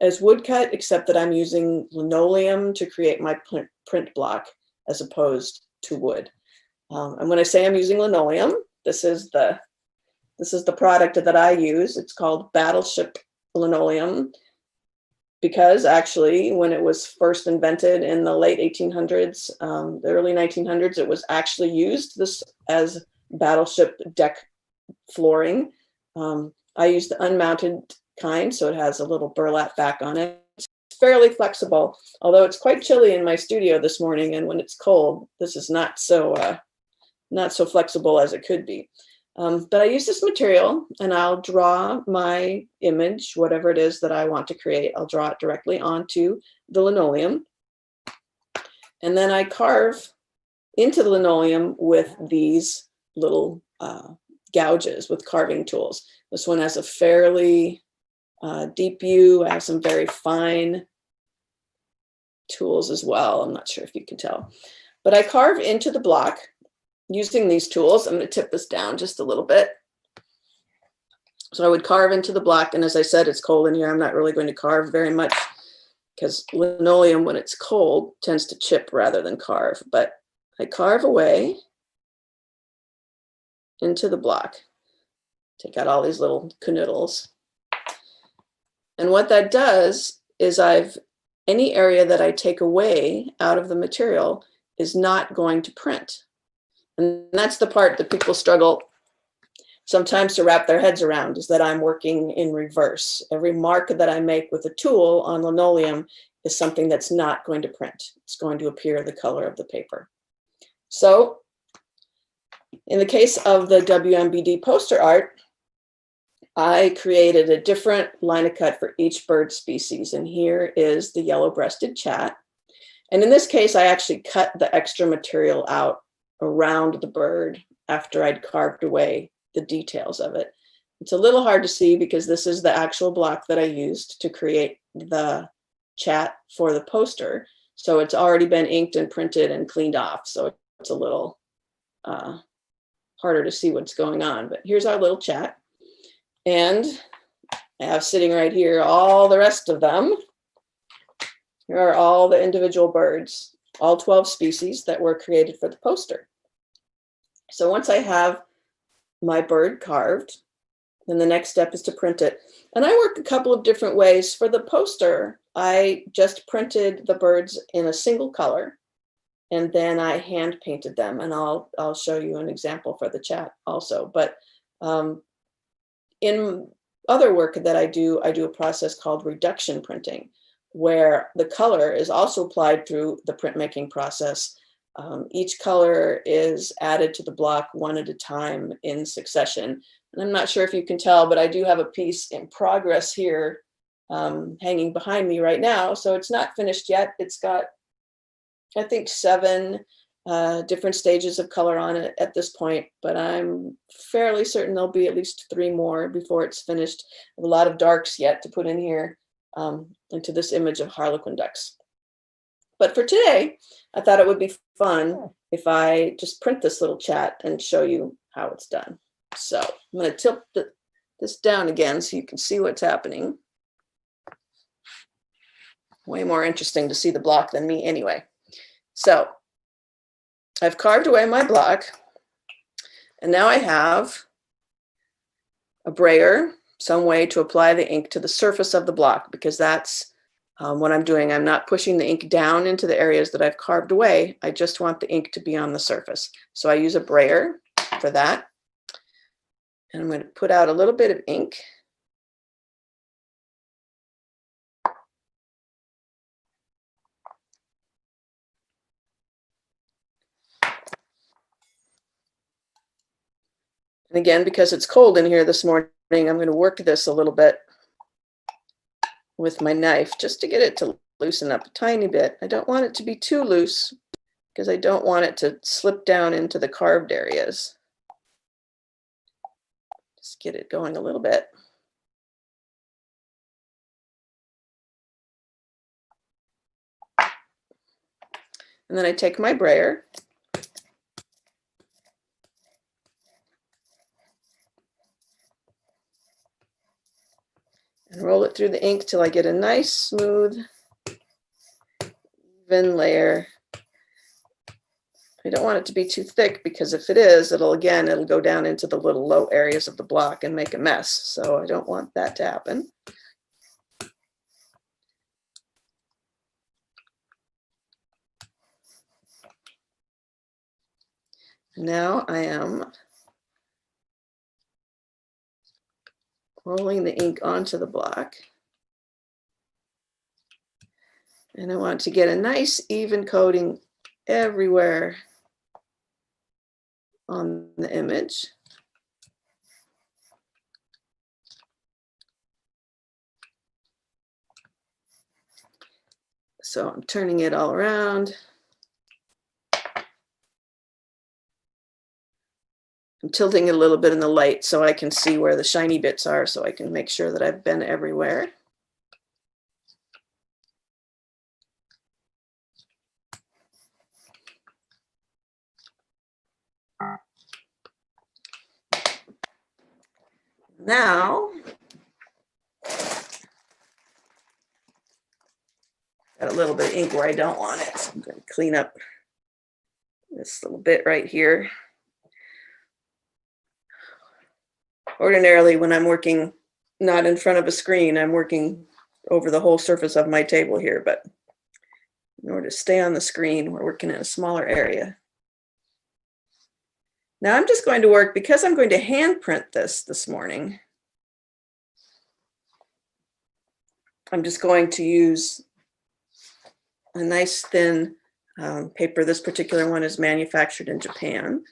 as woodcut, except that I'm using linoleum to create my print block as opposed to wood. And when I say I'm using linoleum, this is the product that I use. It's called Battleship linoleum, because actually when it was first invented in the late 1800s, the early 1900s, it was actually used this as battleship deck flooring. I use the unmounted kind, so it has a little burlap back on it. It's fairly flexible, although it's quite chilly in my studio this morning, and when it's cold, this is not so flexible as it could be. But I use this material, and I'll draw my image, whatever it is that I want to create. I'll draw it directly onto the linoleum. And then I carve into the linoleum with these little gouges with carving tools. This one has a fairly deep view. I have some very fine tools as well. I'm not sure if you can tell. But I carve into the block using these tools. I'm going to tip this down just a little bit. So I would carve into the block, and as I said, it's cold in here. I'm not really going to carve very much because linoleum, when it's cold, tends to chip rather than carve. But I carve away into the block. Take out all these little canoodles. And what that does is I've any area that I take away out of the material is not going to print. And that's the part that people struggle sometimes to wrap their heads around, is that I'm working in reverse. Every mark that I make with a tool on linoleum is something that's not going to print. It's going to appear the color of the paper. So in the case of the WMBD poster art, I created a different line of cut for each bird species. And here is the yellow-breasted chat. And in this case, I actually cut the extra material out around the bird after I'd carved away the details of it. It's a little hard to see because this is the actual block that I used to create the chat for the poster. So it's already been inked and printed and cleaned off. So it's a little harder to see what's going on. But here's our little chat. And I have sitting right here all the rest of them. Here are all the individual birds, all 12 species that were created for the poster. So once I have my bird carved, then the next step is to print it. And I work a couple of different ways. For the poster, I just printed the birds in a single color, and then I hand painted them. And I'll show you an example for the chat also. But in other work that I do a process called reduction printing, where the color is also applied through the printmaking process. Each color is added to the block one at a time in succession. And I'm not sure if you can tell, but I do have a piece in progress here hanging behind me right now. So it's not finished yet. It's got, I think, 7 different stages of color on it at this point, but I'm fairly certain there'll be at least 3 more before it's finished. I have a lot of darks yet to put in here into this image of harlequin ducks. But for today, I thought it would be fun if I just print this little chat and show you how it's done. So I'm going to tilt this down again so you can see what's happening. Way more interesting to see the block than me anyway. So I've carved away my block, and now I have a brayer, some way to apply the ink to the surface of the block, because that's what I'm doing. I'm not pushing the ink down into the areas that I've carved away. I just want the ink to be on the surface. So I use a brayer for that. And I'm going to put out a little bit of ink. And again, because it's cold in here this morning, I'm going to work this a little bit with my knife just to get it to loosen up a tiny bit. I don't want it to be too loose because I don't want it to slip down into the carved areas. Just get it going a little bit. And then I take my brayer and roll it through the ink till I get a nice, smooth, even layer. I don't want it to be too thick because if it is, it'll go down into the little low areas of the block and make a mess. So I don't want that to happen. Now I am rolling the ink onto the block. And I want to get a nice even coating everywhere on the image. So I'm turning it all around. I'm tilting it a little bit in the light so I can see where the shiny bits are, so I can make sure that I've been everywhere. Now, got a little bit of ink where I don't want it. So I'm going to clean up this little bit right here. Ordinarily, when I'm working not in front of a screen, I'm working over the whole surface of my table here, but in order to stay on the screen, we're working in a smaller area. Now I'm just going to work, because I'm going to hand print this morning, I'm just going to use a nice thin paper. This particular one is manufactured in Japan.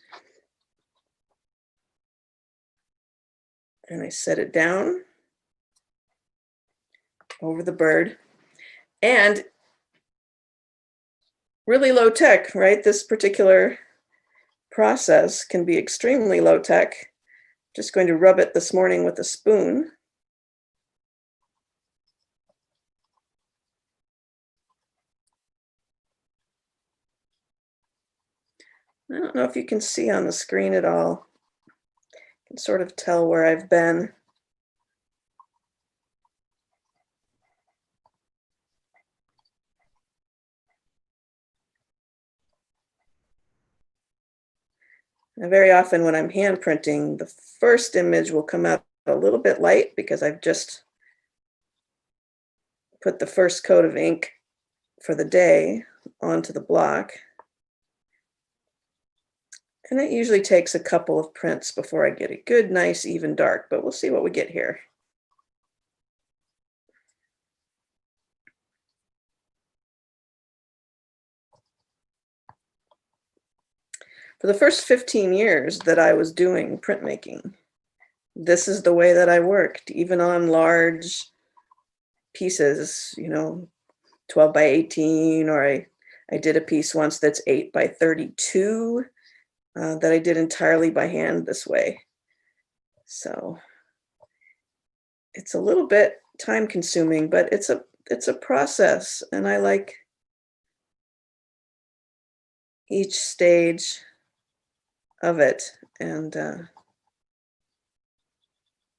And I set it down over the bird. And really low tech, right? This particular process can be extremely low tech. Just going to rub it this morning with a spoon. I don't know if you can see on the screen at all. You can sort of tell where I've been. Now, very often when I'm hand printing, the first image will come out a little bit light because I've just put the first coat of ink for the day onto the block. And it usually takes a couple of prints before I get a good, nice, even dark, but we'll see what we get here. For the first 15 years that I was doing printmaking, this is the way that I worked, even on large pieces, you know, 12 by 18, or I did a piece once that's 8 by 32 that I did entirely by hand this way. So it's a little bit time consuming, but it's a process, and I like each stage of it and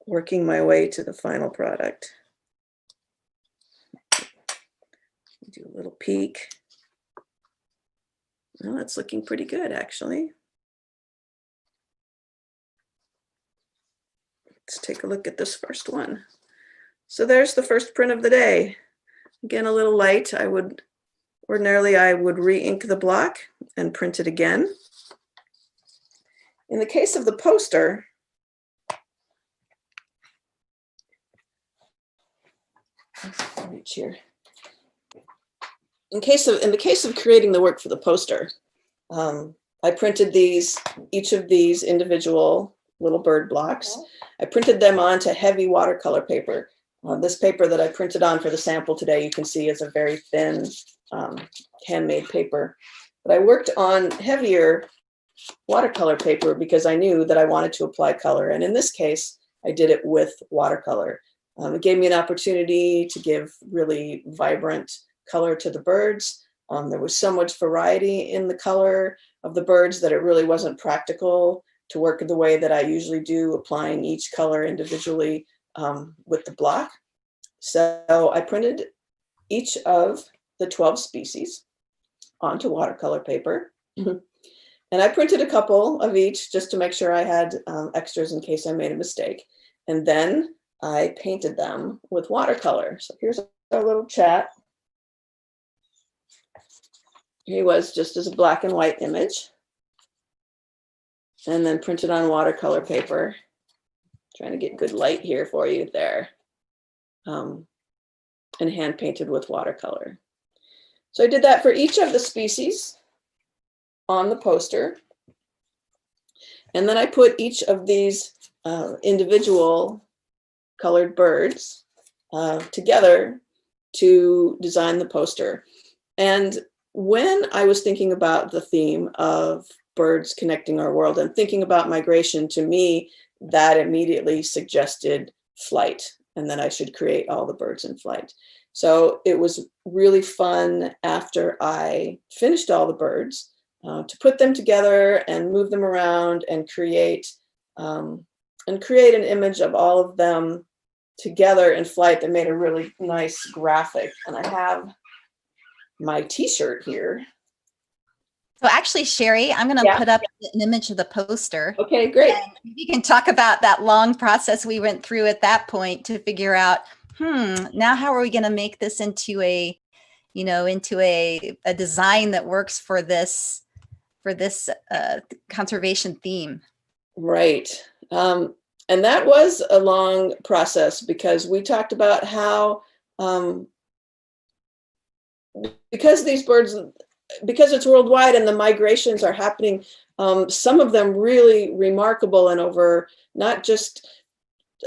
working my way to the final product. Do a little peek. Well, it's looking pretty good, actually. Let's take a look at this first one. So there's the first print of the day. Again, a little light. Ordinarily I would re-ink the block and print it again. In the case of the poster, reach here. In the case of creating the work for the poster, I printed each of these individual little bird blocks. I printed them onto heavy watercolor paper. This paper that I printed on for the sample today, you can see is a very thin handmade paper. But I worked on heavier watercolor paper because I knew that I wanted to apply color. And in this case, I did it with watercolor. It gave me an opportunity to give really vibrant color to the birds. There was so much variety in the color of the birds that it really wasn't practical to work the way that I usually do, applying each color individually with the block. So I printed each of the 12 species onto watercolor paper. And I printed a couple of each just to make sure I had extras in case I made a mistake. And then I painted them with watercolor. So here's our little chat. He was just as a black and white image. And then printed on watercolor paper. Trying to get good light here for you there. And hand painted with watercolor. So I did that for each of the species on the poster. And then I put each of these individual colored birds together to design the poster. And when I was thinking about the theme of birds connecting our world and thinking about migration, to me, that immediately suggested flight, and that I should create all the birds in flight. So it was really fun after I finished all the birds to put them together and move them around and create an image of all of them together in flight that made a really nice graphic. And I have my t-shirt here. So actually, Sherrie, I'm going to put up an image of the poster. Okay, great. And we can talk about that long process we went through at that point to figure out Now how are we going to make this into a, into a design that works for this conservation theme? Right. And that was a long process, because we talked about how, because these birds, because it's worldwide and the migrations are happening, some of them really remarkable and over not just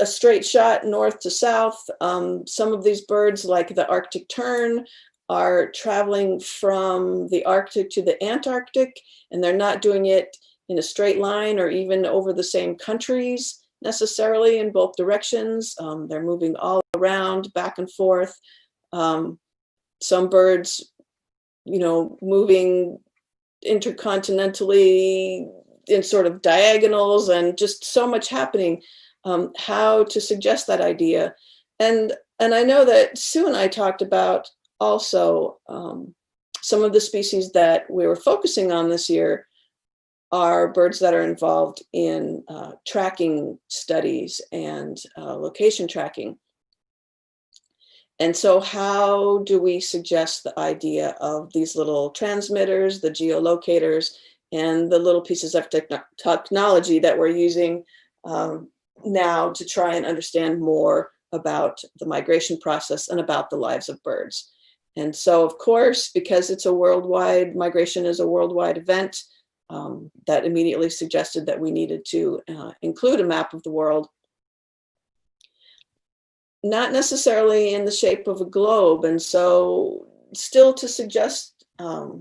a straight shot north to south. Some of these birds, like the Arctic tern, are traveling from the Arctic to the Antarctic, and they're not doing it in a straight line or even over the same countries necessarily in both directions. They're moving all around, back and forth. Some birds, moving intercontinentally in sort of diagonals, and just so much happening. How to suggest that idea. And I know that Sue and I talked about also some of the species that we were focusing on this year are birds that are involved in tracking studies and location tracking. And so how do we suggest the idea of these little transmitters, the geolocators, and the little pieces of technology that we're using now to try and understand more about the migration process and about the lives of birds. And so, of course, because it's a worldwide, migration is a worldwide event, that immediately suggested that we needed to include a map of the world, not necessarily in the shape of a globe. And so still to suggest a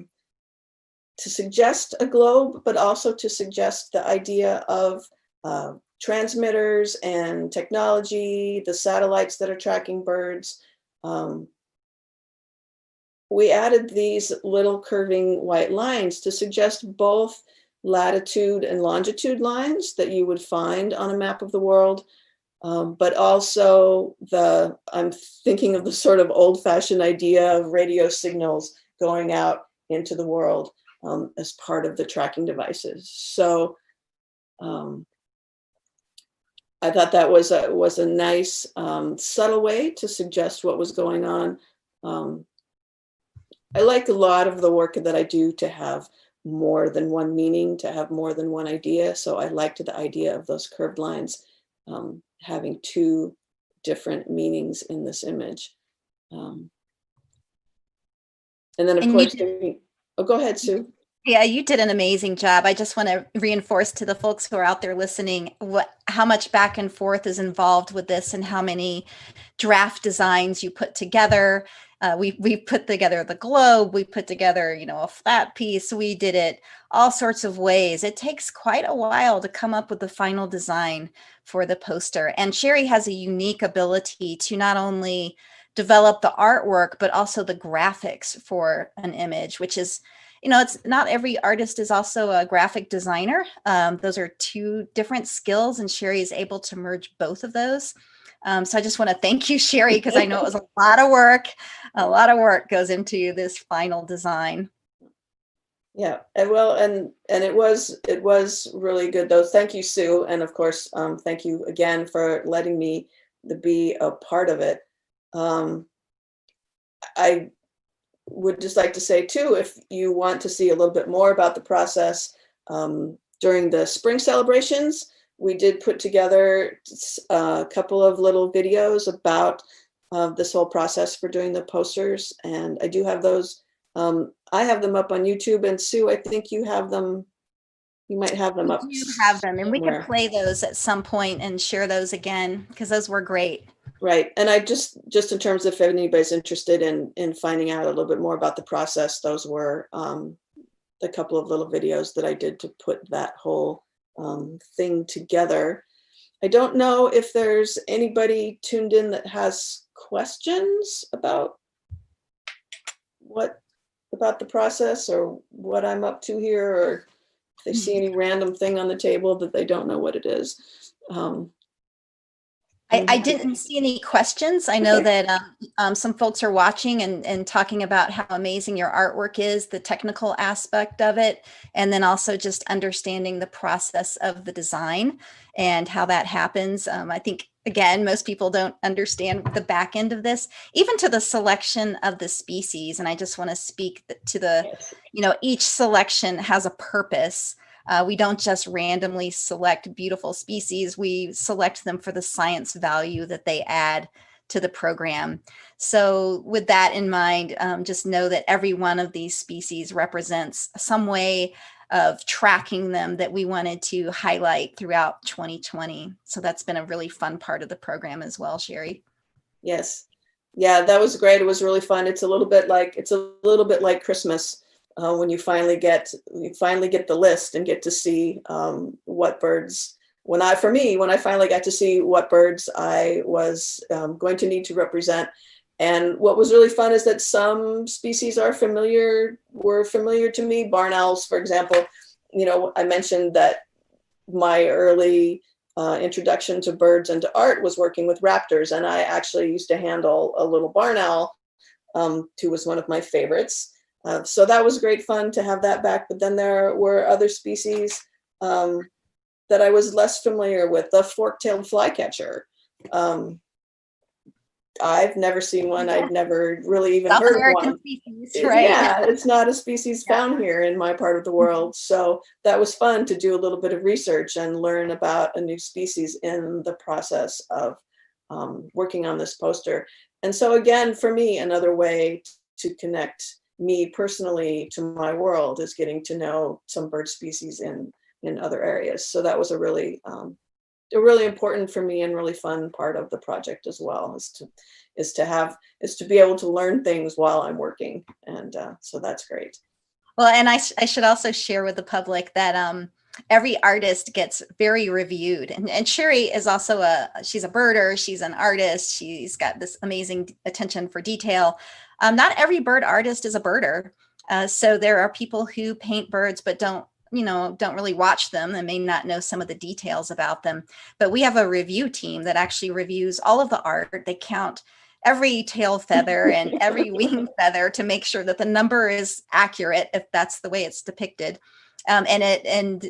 globe, but also to suggest the idea of transmitters and technology, the satellites that are tracking birds. We added these little curving white lines to suggest both latitude and longitude lines that you would find on a map of the world, but also I'm thinking of the sort of old-fashioned idea of radio signals going out into the world as part of the tracking devices. So I thought that was a nice, subtle way to suggest what was going on. I like a lot of the work that I do to have more than one meaning, to have more than one idea. So I liked the idea of those curved lines having two different meanings in this image. And then, of course, go ahead, Sue. Yeah, you did an amazing job. I just want to reinforce to the folks who are out there listening how much back and forth is involved with this, and how many draft designs you put together. We put together the globe, we put together, a flat piece. We did it all sorts of ways. It takes quite a while to come up with the final design for the poster. And Sherrie has a unique ability to not only develop the artwork, but also the graphics for an image, which is, it's not every artist is also a graphic designer. Those are two different skills, and Sherrie is able to merge both of those. So I just want to thank you, Sherrie, because I know it was a lot of work. A lot of work goes into this final design. Yeah, and it was really good, though. Thank you, Sue, and of course, thank you again for letting me be a part of it. I would just like to say too, if you want to see a little bit more about the process, during the spring celebrations, we did put together a couple of little videos about this whole process for doing the posters, and I do have those. I have them up on YouTube, and Sue, I think you have them. You might have them up. You have them, and we can play those at some point and share those again, because those were great. Right, and I just in terms of if anybody's interested in finding out a little bit more about the process, those were a couple of little videos that I did to put that whole thing together. I don't know if there's anybody tuned in that has questions about the process or what I'm up to here, or if they see any random thing on the table that they don't know what it is. I didn't see any questions. I know that some folks are watching and talking about how amazing your artwork is, the technical aspect of it, and then also just understanding the process of the design and how that happens. I think again, most people don't understand the back end of this, even to the selection of the species. And I just want to speak to the, each selection has a purpose. We don't just randomly select beautiful species. We select them for the science value that they add to the program. So with that in mind, just know that every one of these species represents some way of tracking them that we wanted to highlight throughout 2020. So that's been a really fun part of the program as well, Sherrie. Yes. Yeah, that was great. It was really fun. It's a little bit like Christmas when you finally get the list and get to see what birds. When I finally got to see what birds I was going to need to represent. And what was really fun is that some species were familiar to me. Barn owls, for example. I mentioned that my early introduction to birds and to art was working with raptors, and I actually used to handle a little barn owl, who was one of my favorites. So that was great fun to have that back. But then there were other species that I was less familiar with. The fork-tailed flycatcher. I've never seen one. I'd never really even South heard American of one. Species, right? Yeah, it's not a species found here in my part of the world. So that was fun to do a little bit of research and learn about a new species in the process of working on this poster. And so again, for me, another way to connect me personally to my world is getting to know some bird species in other areas. So that was a really important for me and really fun part of the project as well, is to be able to learn things while I'm working. And so that's great. Well, and I should also share with the public that every artist gets very reviewed. And Sherrie is also she's a birder, she's an artist, she's got this amazing attention for detail. Not every bird artist is a birder. So there are people who paint birds but don't really watch them and may not know some of the details about them. But we have a review team that actually reviews all of the art. They count every tail feather and every wing feather to make sure that the number is accurate, if that's the way it's depicted. And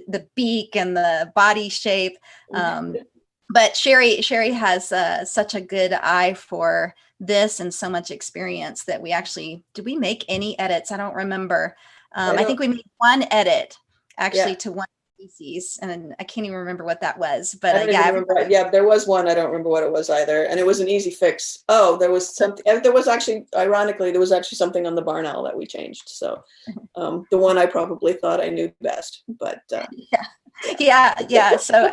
the beak and the body shape. But Sherrie has such a good eye for this and so much experience that did we make any edits? I don't remember. I think we made one edit actually to one species, and I can't even remember what that was. But there was one. I don't remember what it was either, and it was an easy fix. Oh, there was something. There was actually something on the barn owl that we changed. So the one I probably thought I knew best, but yeah. So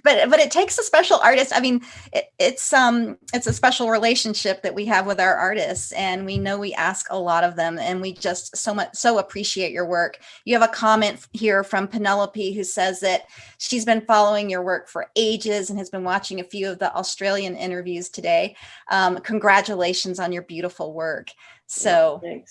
but it takes a special artist. I mean, it's a special relationship that we have with our artists, and we know we ask a lot of them, and we just so appreciate your work. You have a comment here from Penelope who says that she's been following your work for ages and has been watching a few of the Australian interviews today. Congratulations on your beautiful work. So, we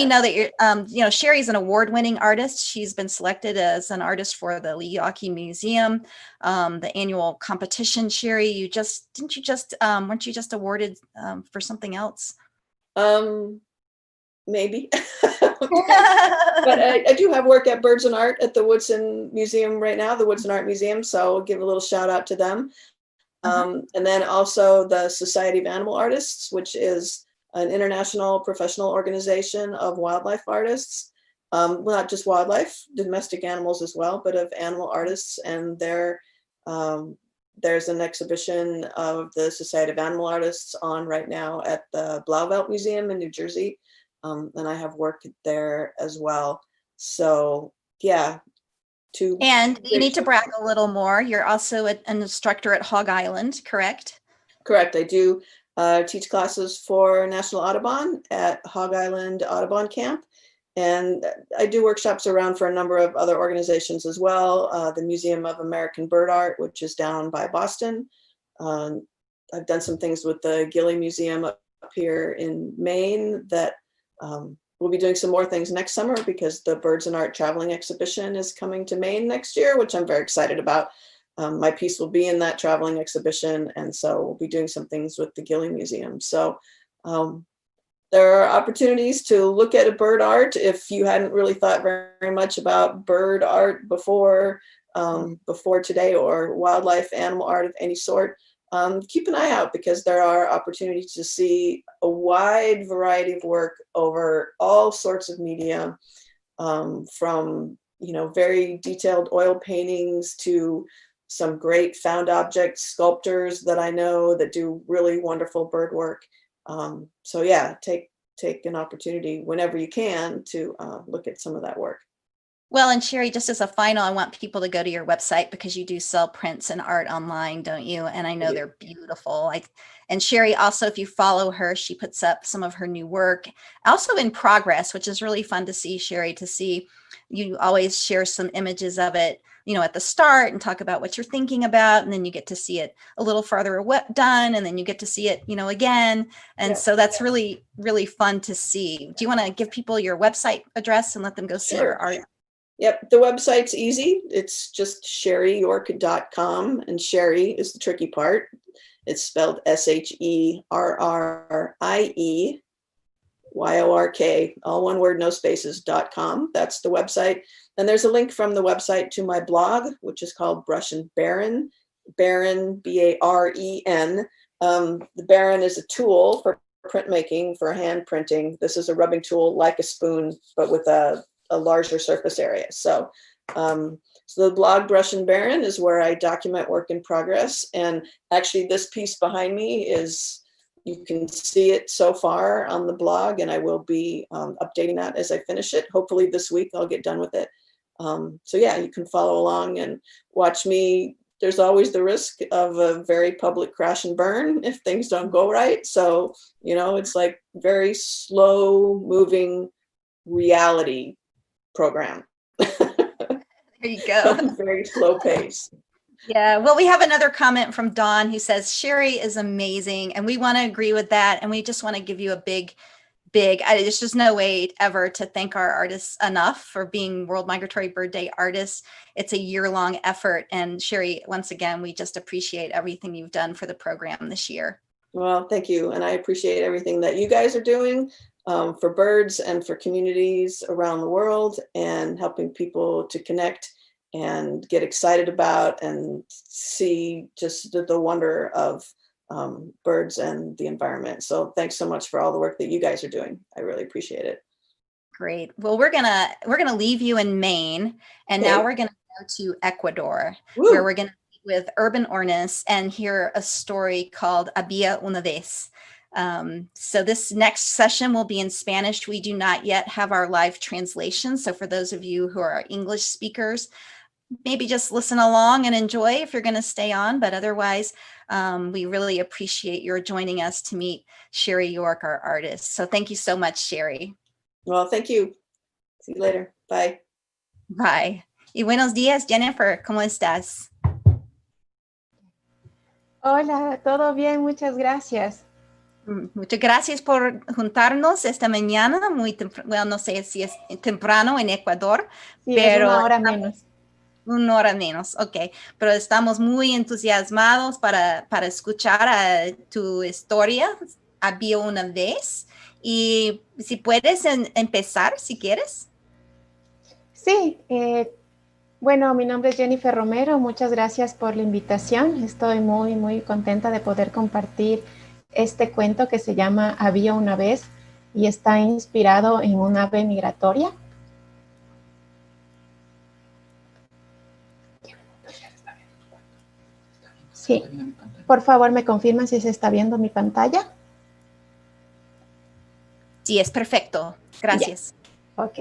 know that you're, Sherrie's an award-winning artist. She's been selected as an artist for the Leoki Museum, the annual competition. Sherrie, weren't you just awarded for something else? Maybe, but I do have work at Birds and Art at the Woodson Museum right now, the Woodson Art Museum. So I'll give a little shout out to them. And then also the Society of Animal Artists, which is an international professional organization of wildlife artists, not just wildlife, domestic animals as well, but of animal artists. And there's an exhibition of the Society of Animal Artists on right now at the Blauvelt Museum in New Jersey. And I have worked there as well. So yeah. And you need to brag a little more. You're also an instructor at Hog Island, correct? Correct. I do teach classes for National Audubon at Hog Island Audubon Camp. And I do workshops around for a number of other organizations as well. The Museum of American Bird Art, which is down by Boston. I've done some things with the Gilly Museum up here in Maine that we'll be doing some more things next summer because the Birds and Art traveling exhibition is coming to Maine next year, which I'm very excited about. My piece will be in that traveling exhibition, and so we'll be doing some things with the Gilly Museum. So there are opportunities to look at a bird art if you hadn't really thought very much about bird art before. before today, or wildlife, animal art of any sort, keep an eye out, because there are opportunities to see a wide variety of work over all sorts of media, from very detailed oil paintings to some great found object sculptors that I know that do really wonderful bird work. So yeah, take an opportunity whenever you can to look at some of that work. Well, and Sherrie, just as a final, I want people to go to your website, because you do sell prints and art online, don't you? And I know they're beautiful. And Sherrie, also, if you follow her, she puts up some of her new work, also in progress, which is really fun to see, Sherrie, to see you always share some images of it, at the start, and talk about what you're thinking about. And then you get to see it a little farther done. And then you get to see it, again. And so that's really, really fun to see. Do you want to give people your website address and let them go see your art? Yep, the website's easy. It's just sherrieyork.com, and Sherrie is the tricky part. It's spelled SherrieYork, all one word, no spaces.com. That's the website. And there's a link from the website to my blog, which is called Brush and Baren, Baren. The Baren is a tool for printmaking, for hand printing. This is a rubbing tool like a spoon, but with a larger surface area. So the blog Brush and Baren is where I document work in progress. And actually this piece behind me you can see it so far on the blog, and I will be updating that as I finish it. Hopefully this week I'll get done with it. So yeah, you can follow along and watch me. There's always the risk of a very public crash and burn if things don't go right. So, it's like very slow moving reality program. There you go. Very slow pace. Yeah, well, we have another comment from Dawn who says, Sherrie is amazing, and we want to agree with that. And we just want to give you a big, there's just no way ever to thank our artists enough for being World Migratory Bird Day artists. It's a year-long effort. And Sherrie, once again, we just appreciate everything you've done for the program this year. Well, thank you. And I appreciate everything that you guys are doing for birds and for communities around the world, and helping people to connect and get excited about and see just the wonder of birds and the environment. So thanks so much for all the work that you guys are doing. I really appreciate it. Great. Well, we're gonna leave you in Maine, and now we're gonna go to Ecuador, where we're gonna meet with urban ornists and hear a story called Había una vez. So this next session will be in Spanish. We do not yet have our live translation. So for those of you who are English speakers, maybe just listen along and enjoy if you're going to stay on. But otherwise, we really appreciate your joining us to meet Sherrie York, our artist. So thank you so much, Sherrie. Well, thank you. See you later. Bye. Bye. Y buenos días, Jennifer. ¿Cómo estás? Hola, todo bien, muchas gracias. Muchas gracias por juntarnos esta mañana, muy temprano, well, no sé si es temprano en Ecuador, Sí, pero es una hora menos. Una hora menos, ok. Pero estamos muy entusiasmados para escuchar tu historia. Había una vez. Y si puedes empezar, si quieres. Sí, bueno, mi nombre es Jennifer Romero. Muchas gracias por la invitación. Estoy muy, muy contenta de poder compartir este cuento que se llama Había una vez y está inspirado en un ave migratoria. Sí, por favor me confirman si se está viendo mi pantalla. Sí, es perfecto. Gracias. Yeah. Ok.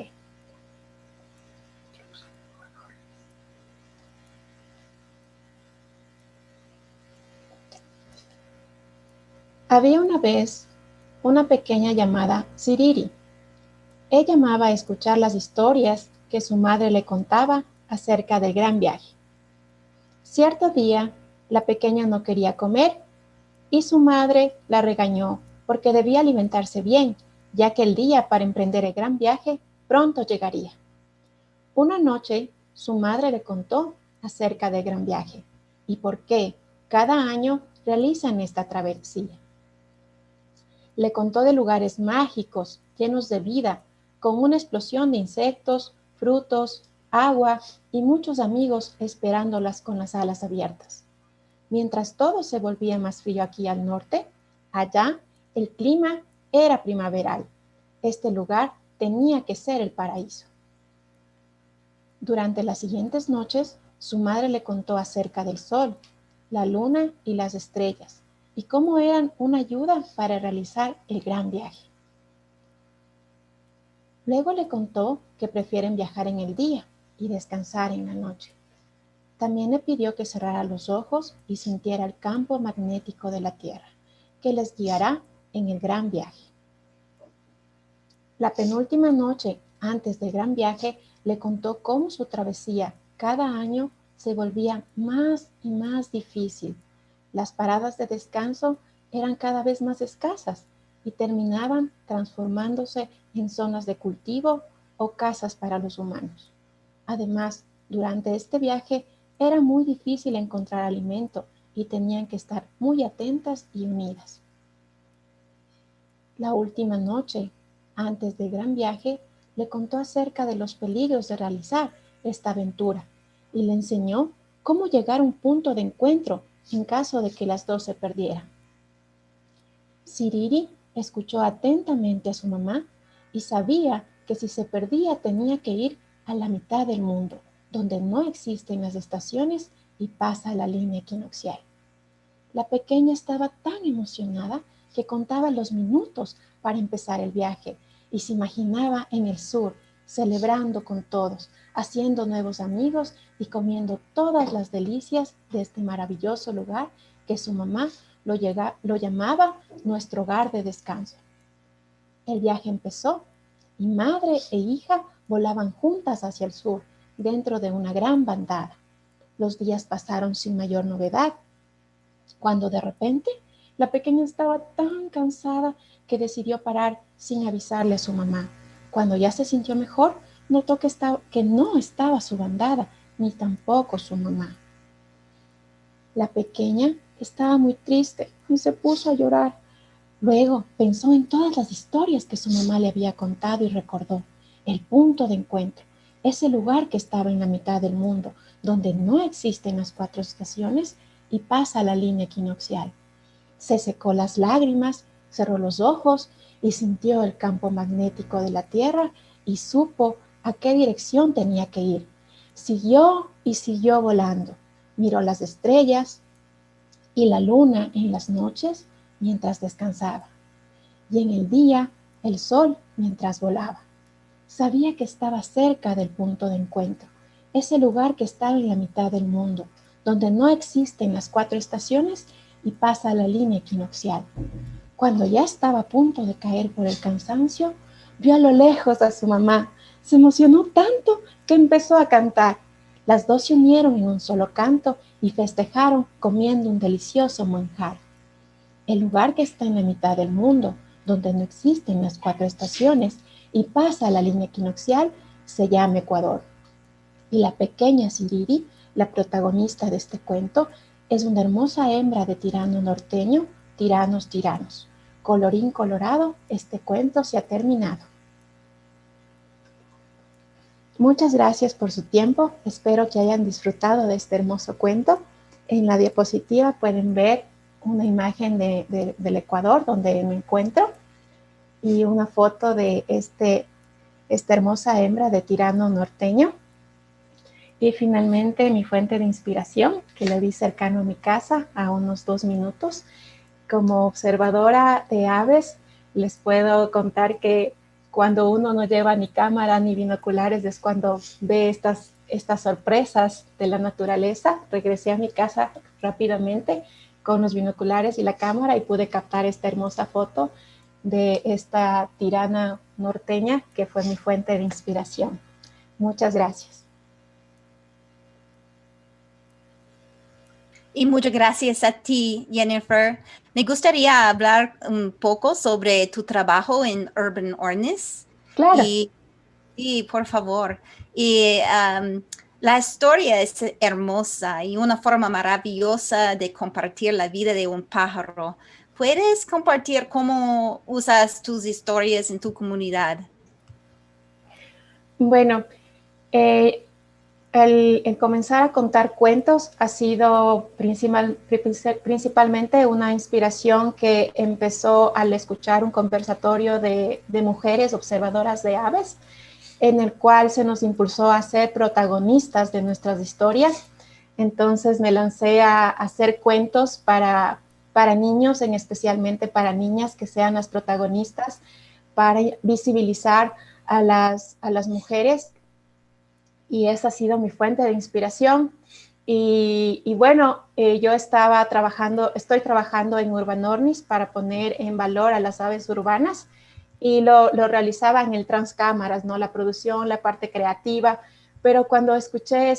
Había una vez una pequeña llamada Siriri. Ella amaba escuchar las historias que su madre le contaba acerca del gran viaje. Cierto día, la pequeña no quería comer y su madre la regañó porque debía alimentarse bien, ya que el día para emprender el gran viaje pronto llegaría. Una noche, su madre le contó acerca del gran viaje y por qué cada año realizan esta travesía. Le contó de lugares mágicos, llenos de vida, con una explosión de insectos, frutos, agua y muchos amigos esperándolas con las alas abiertas. Mientras todo se volvía más frío aquí al norte, allá el clima era primaveral. Este lugar tenía que ser el paraíso. Durante las siguientes noches, su madre le contó acerca del sol, la luna y las estrellas, y cómo eran una ayuda para realizar el gran viaje. Luego le contó que prefieren viajar en el día y descansar en la noche. También le pidió que cerrara los ojos y sintiera el campo magnético de la Tierra, que les guiará en el gran viaje. La penúltima noche, antes del gran viaje, le contó cómo su travesía cada año se volvía más y más difícil. Las paradas de descanso eran cada vez más escasas y terminaban transformándose en zonas de cultivo o casas para los humanos. Además, durante este viaje era muy difícil encontrar alimento y tenían que estar muy atentas y unidas. La última noche, antes del gran viaje, le contó acerca de los peligros de realizar esta aventura y le enseñó cómo llegar a un punto de encuentro en caso de que las dos se perdieran. Siriri escuchó atentamente a su mamá y sabía que si se perdía tenía que ir a la mitad del mundo, donde no existen las estaciones y pasa la línea equinoccial. La pequeña estaba tan emocionada que contaba los minutos para empezar el viaje y se imaginaba en el sur, celebrando con todos, haciendo nuevos amigos y comiendo todas las delicias de este maravilloso lugar que su mamá lo llamaba nuestro hogar de descanso. El viaje empezó y madre e hija volaban juntas hacia el sur, dentro de una gran bandada. Los días pasaron sin mayor novedad, cuando de repente la pequeña estaba tan cansada que decidió parar sin avisarle a su mamá. Cuando ya se sintió mejor, notó que no estaba su bandada, ni tampoco su mamá. La pequeña estaba muy triste y se puso a llorar. Luego pensó en todas las historias que su mamá le había contado y recordó el punto de encuentro, ese lugar que estaba en la mitad del mundo, donde no existen las 4 estaciones y pasa la línea equinoccial. Se secó las lágrimas, cerró los ojos y sintió el campo magnético de la Tierra y supo a qué dirección tenía que ir. Siguió y siguió volando. Miró las estrellas y la luna en las noches mientras descansaba. Y en el día, el sol mientras volaba. Sabía que estaba cerca del punto de encuentro, ese lugar que estaba en la mitad del mundo, donde no existen las 4 estaciones y pasa la línea equinoccial. Cuando ya estaba a punto de caer por el cansancio, vio a lo lejos a su mamá. Se emocionó tanto que empezó a cantar. Las dos se unieron en un solo canto y festejaron comiendo un delicioso manjar. El lugar que está en la mitad del mundo, donde no existen las 4 estaciones y pasa la línea equinoccial, se llama Ecuador. Y la pequeña Siriri, la protagonista de este cuento, es una hermosa hembra de tirano norteño, tiranos. Colorín colorado, este cuento se ha terminado. Muchas gracias por su tiempo. Espero que hayan disfrutado de este hermoso cuento. En la diapositiva pueden ver una imagen del Ecuador donde me encuentro y una foto de esta hermosa hembra de tirano norteño. Y finalmente mi fuente de inspiración, que le vi cercano a mi casa a unos 2 minutos. Como observadora de aves, les puedo contar que cuando uno no lleva ni cámara ni binoculares es cuando ve estas sorpresas de la naturaleza. Regresé a mi casa rápidamente con los binoculares y la cámara y pude captar esta hermosa foto de esta tirana norteña que fue mi fuente de inspiración. Muchas gracias. Y muchas gracias a ti, Jennifer. Me gustaría hablar un poco sobre tu trabajo en Urban Ordinance. Claro. Y por favor. Y la historia es hermosa y una forma maravillosa de compartir la vida de un pájaro. ¿Puedes compartir cómo usas tus historias en tu comunidad? Bueno, El comenzar a contar cuentos ha sido principalmente una inspiración que empezó al escuchar un conversatorio de mujeres observadoras de aves, en el cual se nos impulsó a ser protagonistas de nuestras historias. Entonces me lancé a hacer cuentos para niños, especialmente para niñas, que sean las protagonistas, para visibilizar a las mujeres. Y esa ha sido mi fuente de inspiración. Y bueno, yo estoy trabajando en Urban Ornis para poner en valor a las aves urbanas, y lo realizaba en el Transcámaras, ¿no? La producción, la parte creativa. Pero cuando escuché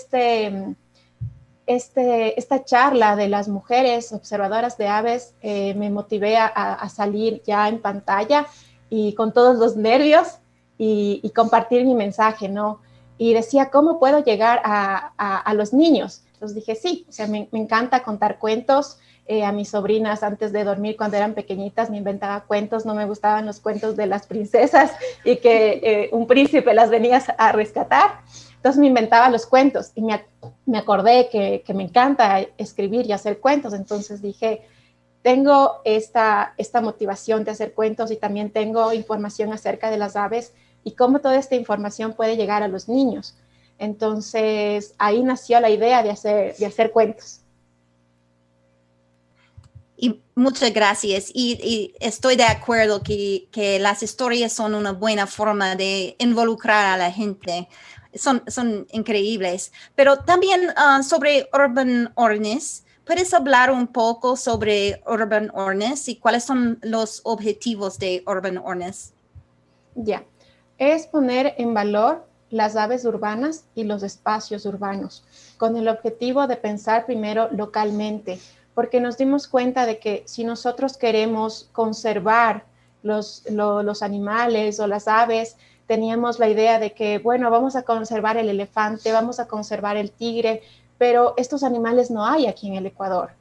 esta charla de las mujeres observadoras de aves, me motivé a salir ya en pantalla y con todos los nervios y compartir mi mensaje, ¿no? Y decía, ¿cómo puedo llegar a los niños? Entonces dije, sí, o sea, me encanta contar cuentos. A mis sobrinas, antes de dormir, cuando eran pequeñitas, me inventaba cuentos. No me gustaban los cuentos de las princesas y que un príncipe las venía a rescatar. Entonces me inventaba los cuentos y me acordé que me encanta escribir y hacer cuentos. Entonces dije, tengo esta motivación de hacer cuentos, y también tengo información acerca de las aves y cómo toda esta información puede llegar a los niños. Entonces ahí nació la idea de hacer cuentos. Y muchas gracias. Y estoy de acuerdo que las historias son una buena forma de involucrar a la gente. Son increíbles. Pero también sobre Urban Ornis, ¿puedes hablar un poco sobre Urban Ornis y cuáles son los objetivos de Urban Ornis? Ya, es poner en valor las aves urbanas y los espacios urbanos, con el objetivo de pensar primero localmente, porque nos dimos cuenta de que si nosotros queremos conservar los animales o las aves, teníamos la idea de que, bueno, vamos a conservar el elefante, vamos a conservar el tigre, pero estos animales no hay aquí en el Ecuador.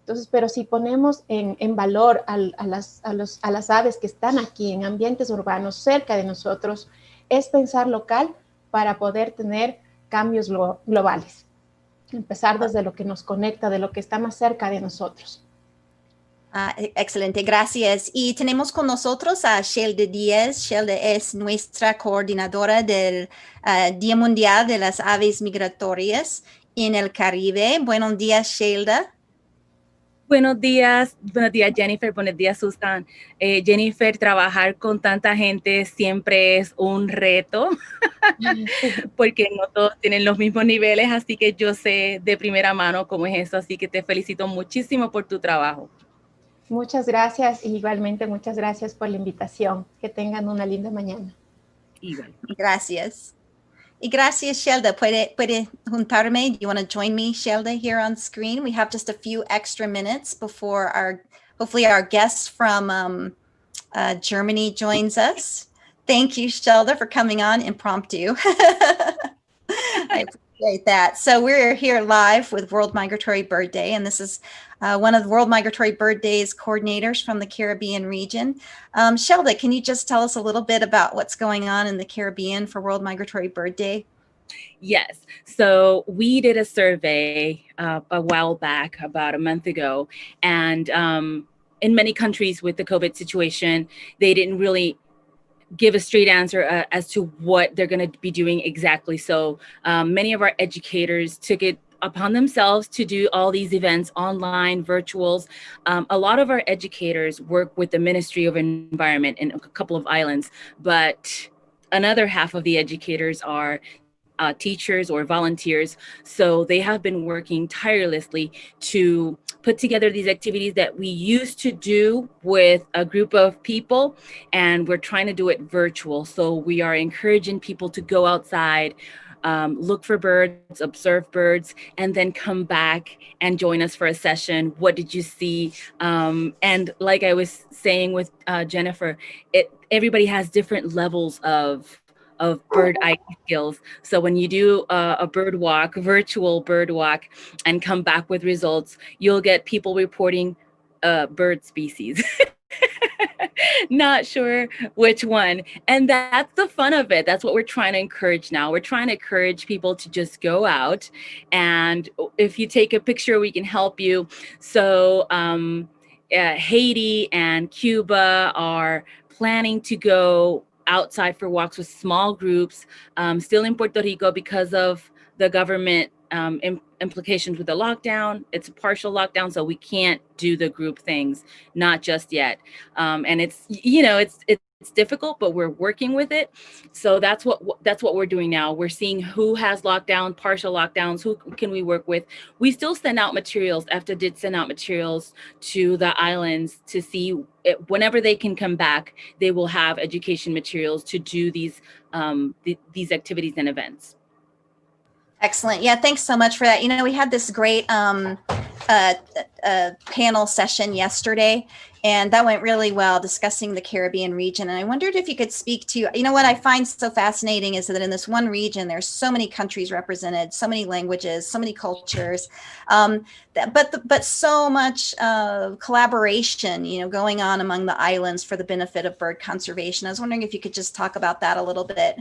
Entonces, pero si ponemos en valor a las aves que están aquí en ambientes urbanos cerca de nosotros, es pensar local para poder tener cambios globales. Empezar desde lo que nos conecta, de lo que está más cerca de nosotros. Excelente, gracias. Y tenemos con nosotros a Sheilda Díaz. Sheilda es nuestra coordinadora del Día Mundial de las Aves Migratorias en el Caribe. Buenos días, Sheilda. Buenos días Jennifer, buenos días Susan. Jennifer, trabajar con tanta gente siempre es un reto porque no todos tienen los mismos niveles, así que yo sé de primera mano cómo es eso, así que te felicito muchísimo por tu trabajo. Muchas gracias, y igualmente muchas gracias por la invitación. Que tengan una linda mañana. Igual. Gracias. Y gracias, Sheilda. ¿Puede juntarme? Do you want to join me, Sheilda, here on screen? We have just a few extra minutes before hopefully our guest from Germany joins us. Thank you, Sheilda, for coming on impromptu. I appreciate that. So we're here live with World Migratory Bird Day, and this is one of the World Migratory Bird Day's coordinators from the Caribbean region. Sheilda, can you just tell us a little bit about what's going on in the Caribbean for World Migratory Bird Day? Yes. So we did a survey a while back, about a month ago, and in many countries with the COVID situation, they didn't really give a straight answer as to what they're going to be doing exactly. So many of our educators took it upon themselves to do all these events online, virtuals. A lot of our educators work with the Ministry of Environment in a couple of islands, but another half of the educators are teachers or volunteers. So they have been working tirelessly to put together these activities that we used to do with a group of people, and we're trying to do it virtual. So we are encouraging people to go outside, look for birds, observe birds, and then come back and join us for a session. What did you see? And like I was saying with Jennifer, everybody has different levels of bird eye skills. So when you do a bird walk, virtual bird walk, and come back with results, you'll get people reporting bird species. Not sure which one. And that's the fun of it. That's what we're trying to encourage now. We're trying to encourage people to just go out. And if you take a picture, we can help you. So Haiti and Cuba are planning to go outside for walks with small groups, still in Puerto Rico because of the government implications with the lockdown. It's a partial lockdown, so we can't do the group things, not just yet. And it's, you know, it's difficult, but we're working with it. So that's what we're doing now. We're seeing who has lockdown, partial lockdowns, who can we work with. We still send out materials. EFTA did send out materials to the islands to see whenever they can come back, they will have education materials to do these activities and events. Excellent. Yeah, thanks so much for that. You know, we had this great panel session yesterday, and that went really well, discussing the Caribbean region. And I wondered if you could speak to, you know, what I find so fascinating is that in this one region, there's so many countries represented, so many languages, so many cultures, but so much collaboration, you know, going on among the islands for the benefit of bird conservation. I was wondering if you could just talk about that a little bit.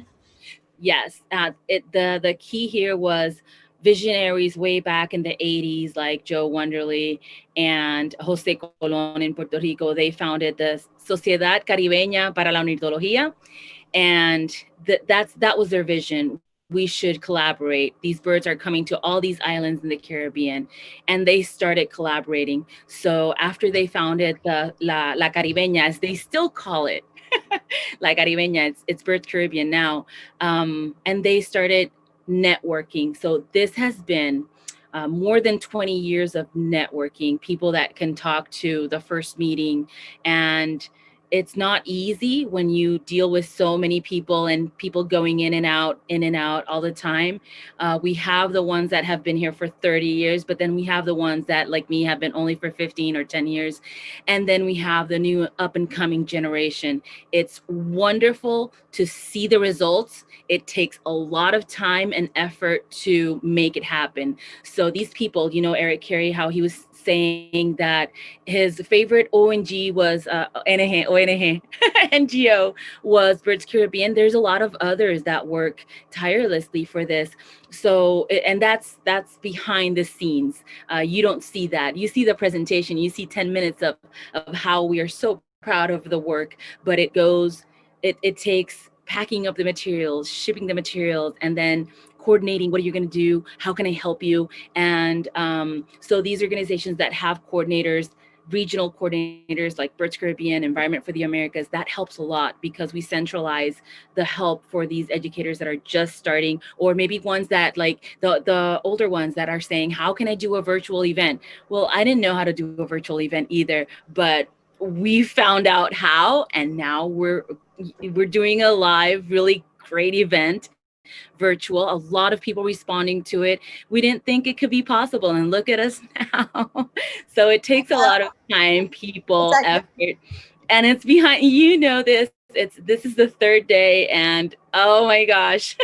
Yes, the key here was visionaries way back in the 80s, like Joe Wonderly and Jose Colon in Puerto Rico. They founded the Sociedad Caribeña para la Ornitología, and that was their vision. We should collaborate. These birds are coming to all these islands in the Caribbean, and they started collaborating. So after they founded the La Caribeña, as they still call it, La Caribeña, it's Birds Caribbean now, and they started networking. So this has been more than 20 years of networking, people that can talk to the first meeting. And it's not easy when you deal with so many people and people going in and out all the time. We have the ones that have been here for 30 years, but then we have the ones that, like me, have been only for 15 or 10 years. And then we have the new up and coming generation. It's wonderful to see the results. It takes a lot of time and effort to make it happen. So these people, you know, Eric Carey, how he was saying that his favorite ONG was NGO was Birds Caribbean. There's a lot of others that work tirelessly for this. So, and that's behind the scenes. You don't see that. You see the presentation. You see 10 minutes of how we are so proud of the work, but it takes packing up the materials, shipping the materials, and then coordinating. What are you going to do? How can I help you? And so these organizations that have coordinators, regional coordinators like Birds Caribbean, Environment for the Americas, that helps a lot because we centralize the help for these educators that are just starting, or maybe ones that, like the older ones that are saying, how can I do a virtual event? Well, I didn't know how to do a virtual event either, but we found out how, and now we're doing a live, really great event, virtual, a lot of people responding to it. We didn't think it could be possible, and look at us now. So it takes a lot of time, people, effort, and it's behind, you know, this is the third day, and oh my gosh.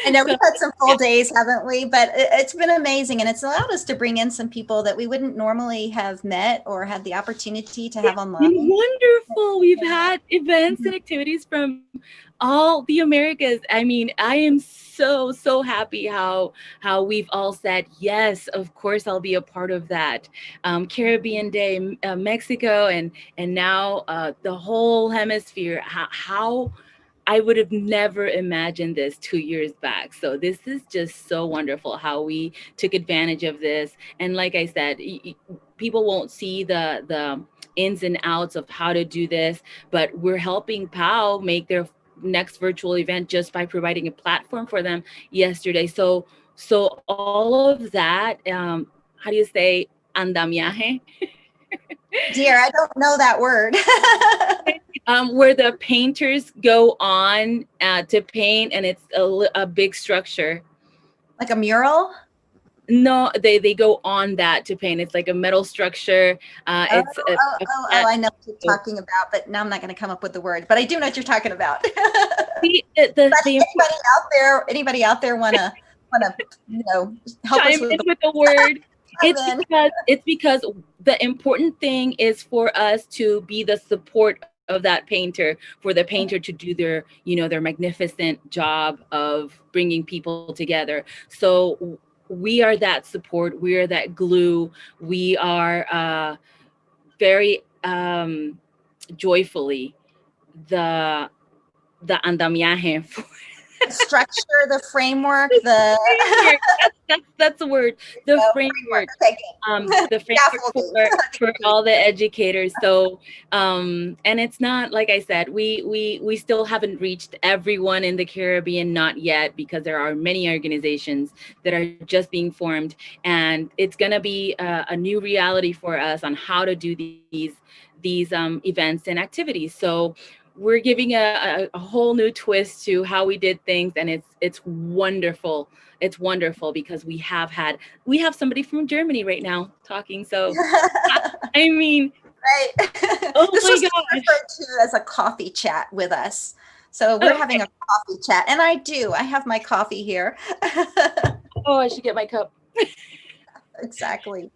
I know we've had some full days, haven't we? But it's been amazing, and it's allowed us to bring in some people that we wouldn't normally have met or had the opportunity to have online. It's been wonderful. We've had events and activities from all the Americas. I mean, I am so happy how we've all said, yes, of course I'll be a part of that. Caribbean Day, Mexico, and now the whole hemisphere. How I would have never imagined this 2 years back. So this is just so wonderful how we took advantage of this. And like I said, people won't see the ins and outs of how to do this, but we're helping POW make their next virtual event just by providing a platform for them yesterday. So all of that, how do you say andamiaje? Dear, I don't know that word. Where the painters go on to paint, and it's a big structure. Like a mural? No, they go on that to paint. It's like a metal structure. I know what you're talking about, but now I'm not going to come up with the word. But I do know what you're talking about. Anybody out there want to help us with the word? It's because the important thing is for us to be the support of that painter, for the painter to do their, you know, their magnificent job of bringing people together. So we are that support, we are that glue, we are very joyfully the andamiaje for Structure, the framework, the that's the word, the framework. Okay, the framework for all the educators. So and it's not, like I said, we still haven't reached everyone in the Caribbean, not yet, because there are many organizations that are just being formed, and it's going to be a new reality for us on how to do these events and activities. So we're giving a whole new twist to how we did things, and it's wonderful. It's wonderful because we have somebody from Germany right now talking. So I mean, right. Oh this my was gosh. referred to as a coffee chat with us. So we're having a coffee chat, and I have my coffee here. Oh, I should get my cup. Exactly.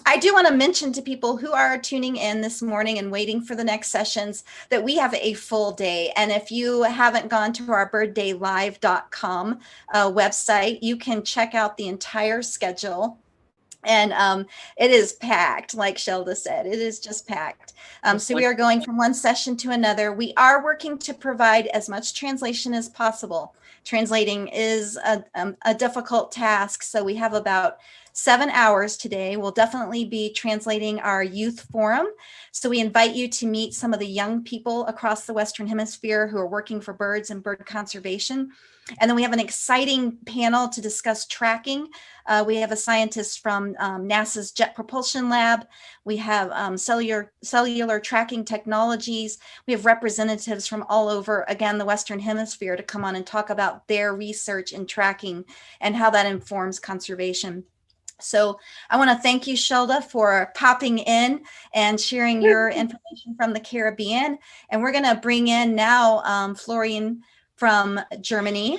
I do want to mention to people who are tuning in this morning and waiting for the next sessions that we have a full day. And if you haven't gone to our birddaylive.com website, you can check out the entire schedule. And it is packed, like Shelda said, it is just packed. So we are going from one session to another. We are working to provide as much translation as possible. Translating is a difficult task. So we have about 7 hours today. We'll definitely be translating our youth forum. So we invite you to meet some of the young people across the Western Hemisphere who are working for birds and bird conservation. And then we have an exciting panel to discuss tracking. We have a scientist from NASA's Jet Propulsion Lab. We have cellular tracking technologies. We have representatives from all over, again, the Western Hemisphere to come on and talk about their research and tracking and how that informs conservation. So I want to thank you, Shelda, for popping in and sharing your information from the Caribbean. And we're going to bring in now Florian from Germany.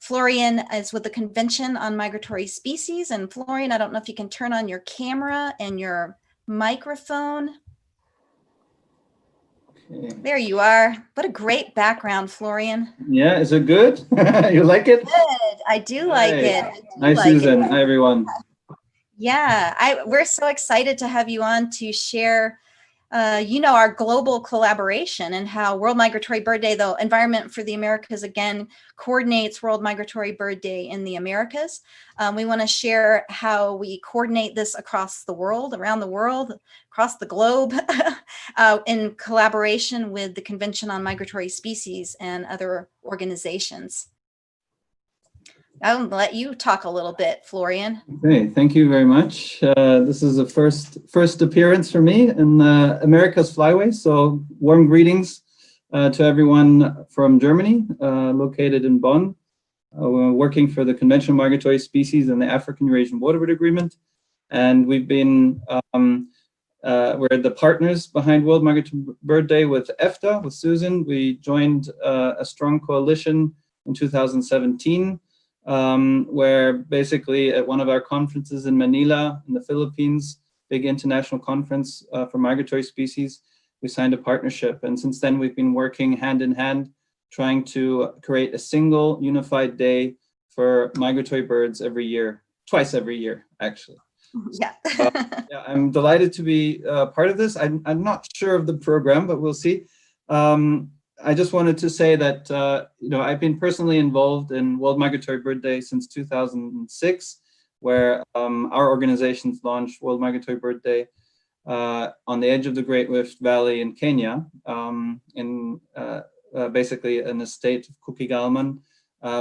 Florian is with the Convention on Migratory Species. And Florian, I don't know if you can turn on your camera and your microphone. Okay. There you are. What a great background, Florian. Yeah, is it good? You like it? Good. I do like it. Hi, Susan. Hi, everyone. Yeah, we're so excited to have you on to share, our global collaboration and how World Migratory Bird Day, the Environment for the Americas, again, coordinates World Migratory Bird Day in the Americas. We want to share how we coordinate this across the world, around the world, across the globe, in collaboration with the Convention on Migratory Species and other organizations. I'll let you talk a little bit, Florian. Okay, thank you very much. This is the first appearance for me in America's Flyway, so warm greetings to everyone from Germany, located in Bonn. We're working for the Convention on Migratory Species and the African-Eurasian Waterbird Agreement, and we've been, we're the partners behind World Migratory Bird Day with EFTA, with Susan. We joined a strong coalition in 2017. Where basically at one of our conferences in Manila in the Philippines, big international conference for migratory species, we signed a partnership. And since then we've been working hand in hand, trying to create a single unified day for migratory birds every year, twice every year, actually. Yeah. Yeah, I'm delighted to be part of this. I'm not sure of the program, but we'll see. I just wanted to say that, I've been personally involved in World Migratory Bird Day since 2006, where our organizations launched World Migratory Bird Day on the edge of the Great Rift Valley in Kenya, basically in the state of Kukigalman,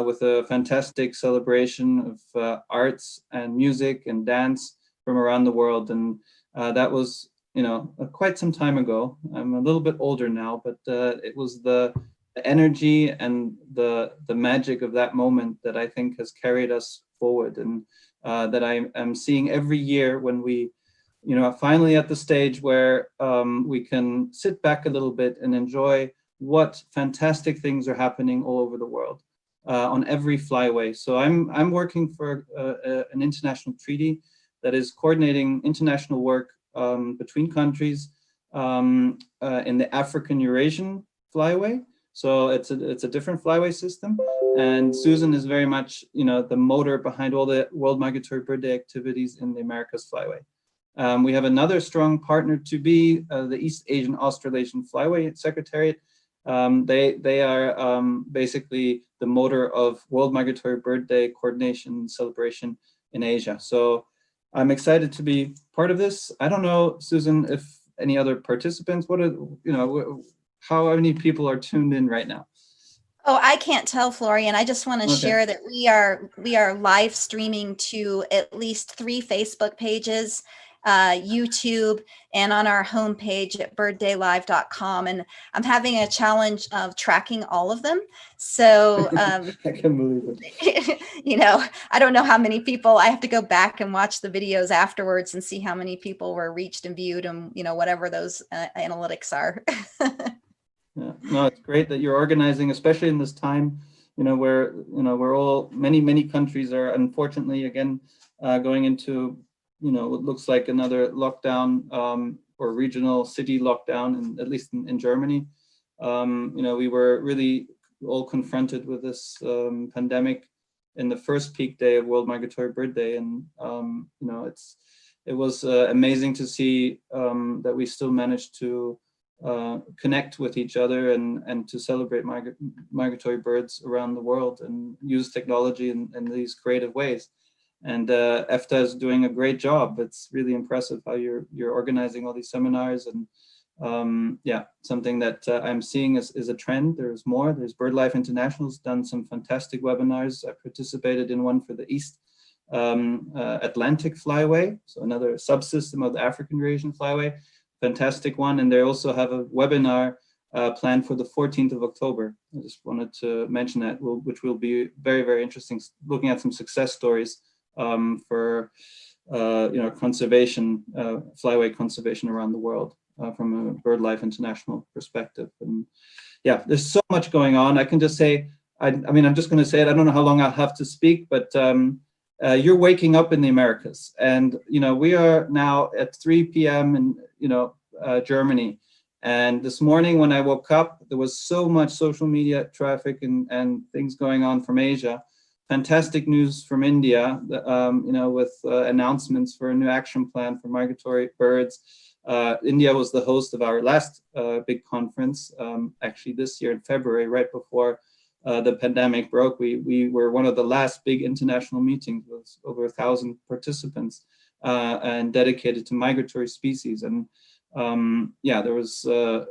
with a fantastic celebration of arts and music and dance from around the world. And that was quite some time ago. I'm a little bit older now, but it was the energy and the magic of that moment that I think has carried us forward, and that I am seeing every year when we, finally at the stage where we can sit back a little bit and enjoy what fantastic things are happening all over the world on every flyway. So I'm working for an international treaty that is coordinating international work between countries in the African Eurasian flyway. So it's a different flyway system. And Susan is very much, the motor behind all the World Migratory Bird Day activities in the Americas flyway. We have another strong partner to be the East Asian Australasian Flyway Secretariat. They are basically the motor of World Migratory Bird Day coordination and celebration in Asia. So I'm excited to be part of this. I don't know, Susan, if any other participants, how many people are tuned in right now? Oh, I can't tell, Florian. I just want to share that we are live streaming to at least 3 Facebook pages, YouTube, and on our homepage at birddaylive.com. And I'm having a challenge of tracking all of them. So, I can believe it. I don't know how many people. I have to go back and watch the videos afterwards and see how many people were reached and viewed and, whatever those analytics are. Yeah, no, it's great that you're organizing, especially in this time, where, we're all, many countries are unfortunately, again, going into, what looks like another lockdown or regional city lockdown, at least in Germany. We were really all confronted with this pandemic in the first peak day of World Migratory Bird Day. And, it was amazing to see that we still managed to connect with each other and to celebrate migratory birds around the world and use technology in these creative ways. And EFTA is doing a great job. It's really impressive how you're organizing all these seminars. And something that I'm seeing is a trend. There's more. There's BirdLife International's done some fantastic webinars. I participated in one for the East Atlantic Flyway, so another subsystem of the African Eurasian Flyway. Fantastic one. And they also have a webinar planned for the 14th of October. I just wanted to mention that, which will be very, very interesting, looking at some success stories for conservation, flyway conservation around the world from a BirdLife International perspective. And yeah, there's so much going on. I can just say, I'm just going to say it. I don't know how long I'll have to speak, but you're waking up in the Americas, and we are now at 3 p.m. in Germany. And this morning when I woke up, there was so much social media traffic and things going on from Asia. Fantastic news from India, with announcements for a new action plan for migratory birds. India was the host of our last big conference, actually this year in February, right before the pandemic broke. We were one of the last big international meetings with over 1,000 participants and dedicated to migratory species. And there was a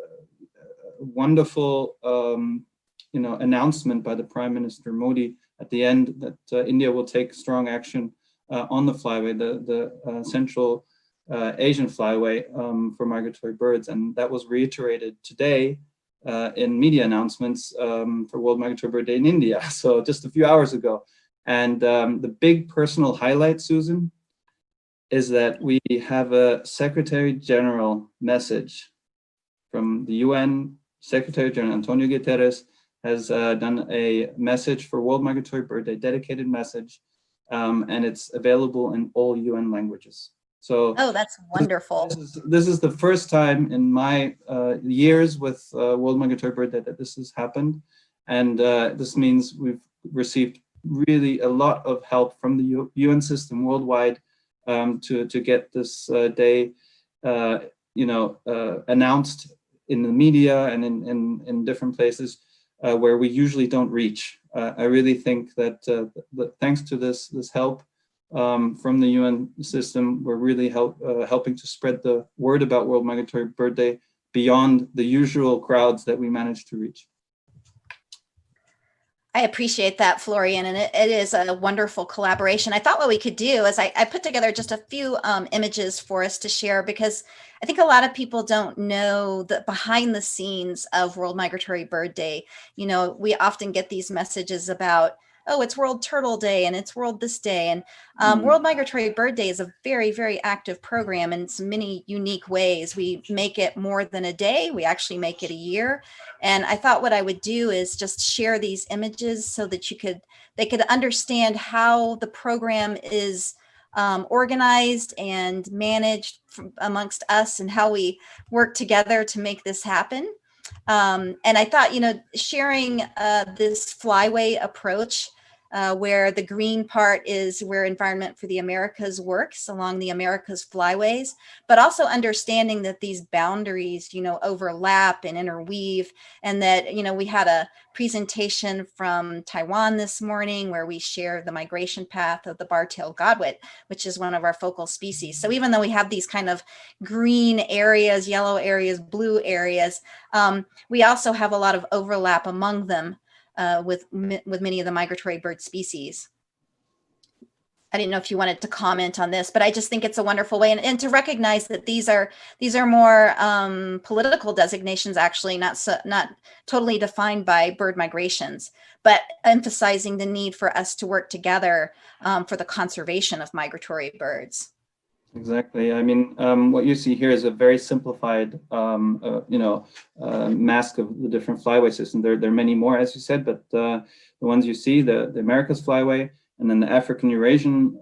wonderful announcement by the Prime Minister Modi at the end that India will take strong action on the flyway, the Central Asian flyway for migratory birds. And that was reiterated today in media announcements for World Migratory Bird Day in India, so just a few hours ago. And the big personal highlight, Susan, is that we have a Secretary General message from the UN. Secretary General Antonio Guterres has done a message for World Migratory Bird Day, dedicated message, and it's available in all UN languages. So, oh, that's wonderful. This is the first time in my years with World Migratory Bird Day that this has happened. And this means we've received really a lot of help from the UN system worldwide to get this day, announced in the media and in different places where we usually don't reach. I really think that thanks to this help from the UN system, we're really helping to spread the word about World Migratory Bird Day beyond the usual crowds that we manage to reach. I appreciate that, Florian, and it is a wonderful collaboration. I thought what we could do is I put together just a few images for us to share, because I think a lot of people don't know the behind the scenes of World Migratory Bird Day. We often get these messages about, oh, it's World Turtle Day and it's World this day. And World Migratory Bird Day is a very, very active program in so many unique ways. We make it more than a day. We actually make it a year. And I thought what I would do is just share these images so that they could understand how the program is organized and managed amongst us, and how we work together to make this happen. And I thought, sharing this flyway approach, where the green part is where Environment for the Americas works along the Americas flyways, but also understanding that these boundaries, overlap and interweave, and that, we had a presentation from Taiwan this morning where we share the migration path of the bar-tailed godwit, which is one of our focal species. So even though we have these kind of green areas, yellow areas, blue areas, we also have a lot of overlap among them. With many of the migratory bird species. I didn't know if you wanted to comment on this, but I just think it's a wonderful way, and to recognize that these are more political designations, actually, not totally defined by bird migrations, but emphasizing the need for us to work together for the conservation of migratory birds. Exactly. I mean, what you see here is a very simplified, mask of the different flyway systems. There are many more, as you said, but the ones you see, the Americas flyway, and then the African Eurasian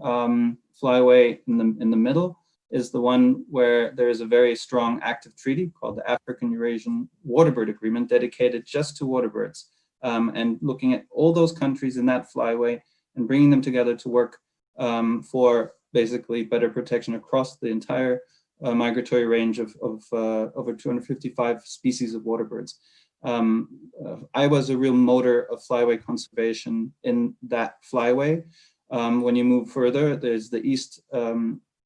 flyway in the middle is the one where there is a very strong active treaty called the African Eurasian Waterbird Agreement, dedicated just to waterbirds, and looking at all those countries in that flyway and bringing them together to work for basically better protection across the entire migratory range of over 255 species of waterbirds. I was a real motor of flyway conservation in that flyway. When you move further, there's the East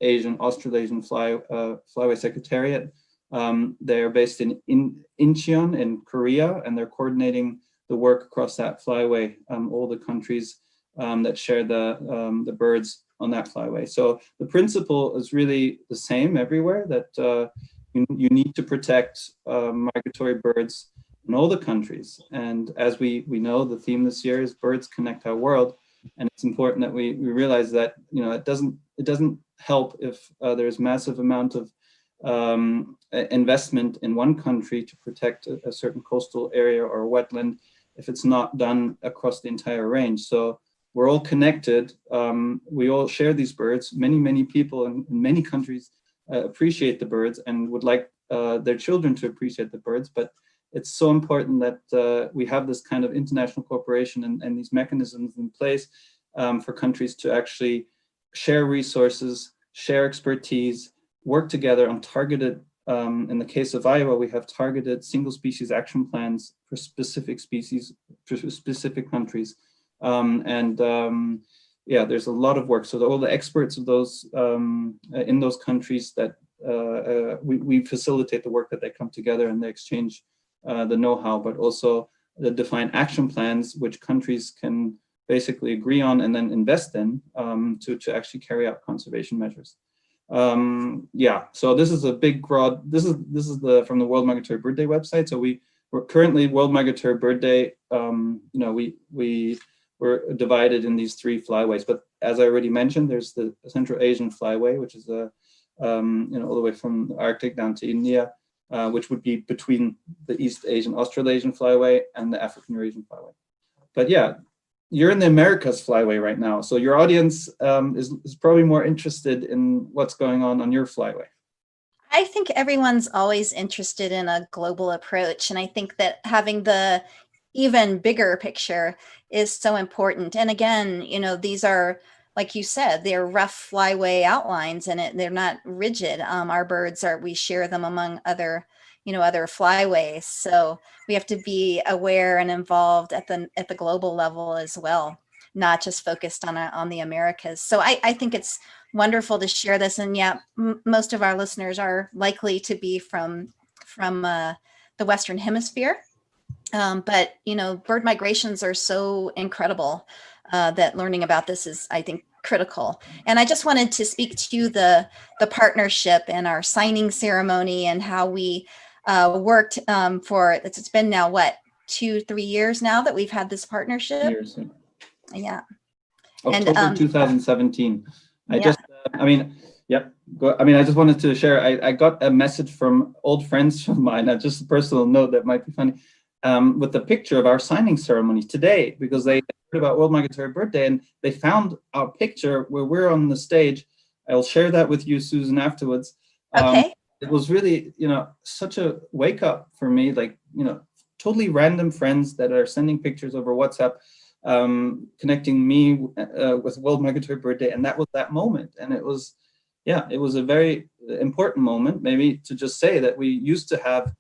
Asian Australasian Flyway Secretariat. They're based in Incheon in Korea, and they're coordinating the work across that flyway, all the countries that share the birds on that flyway. So the principle is really the same everywhere, that you need to protect migratory birds in all the countries. And as we know, the theme this year is Birds Connect Our World. And it's important that we realize that, it doesn't help if there's massive amount of investment in one country to protect a certain coastal area or wetland if it's not done across the entire range. So we're all connected. We all share these birds. Many people in many countries appreciate the birds and would like their children to appreciate the birds. But it's so important that we have this kind of international cooperation and these mechanisms in place for countries to actually share resources, share expertise, work together on targeted, in the case of Iowa, we have targeted single species action plans for specific species, for specific countries. Yeah, there's a lot of work. So all the experts of those in those countries that we facilitate the work that they come together and they exchange the know-how, but also the defined action plans which countries can basically agree on and then invest in to actually carry out conservation measures. Yeah, so this is a big broad. This is from the World Migratory Bird Day website. So we're currently World Migratory Bird Day. We're divided in these three flyways, but as I already mentioned, there's the Central Asian flyway, which is all the way from the Arctic down to India, which would be between the East Asian Australasian flyway and the African Eurasian flyway. But yeah, you're in the Americas flyway right now, so your audience is probably more interested in what's going on your flyway. I think everyone's always interested in a global approach, and I think that having the even bigger picture is so important. And again, these are, like you said, they're rough flyway outlines, and they're not rigid. Our birds we share them among other flyways. So we have to be aware and involved at the global level as well, not just focused on the Americas. So I think it's wonderful to share this. And yeah, most of our listeners are likely to be from the Western Hemisphere. But bird migrations are so incredible that learning about this is, I think, critical. And I just wanted to speak to the partnership and our signing ceremony and how we worked it's been now, 2-3 years now that we've had this partnership? Years, yeah. October 2017. I yeah. just, I just wanted to share, I got a message from old friends of mine, just a personal note that might be funny, with the picture of our signing ceremony today, because they heard about World Migratory Bird Day and they found our picture where we're on the stage I'll share that with you, Susan, afterwards. Okay. It was really, such a wake up for me, like, totally random friends that are sending pictures over WhatsApp, connecting me with World Migratory Bird Day. And that was that moment. And it was, it was a very important moment, maybe to just say that we used to have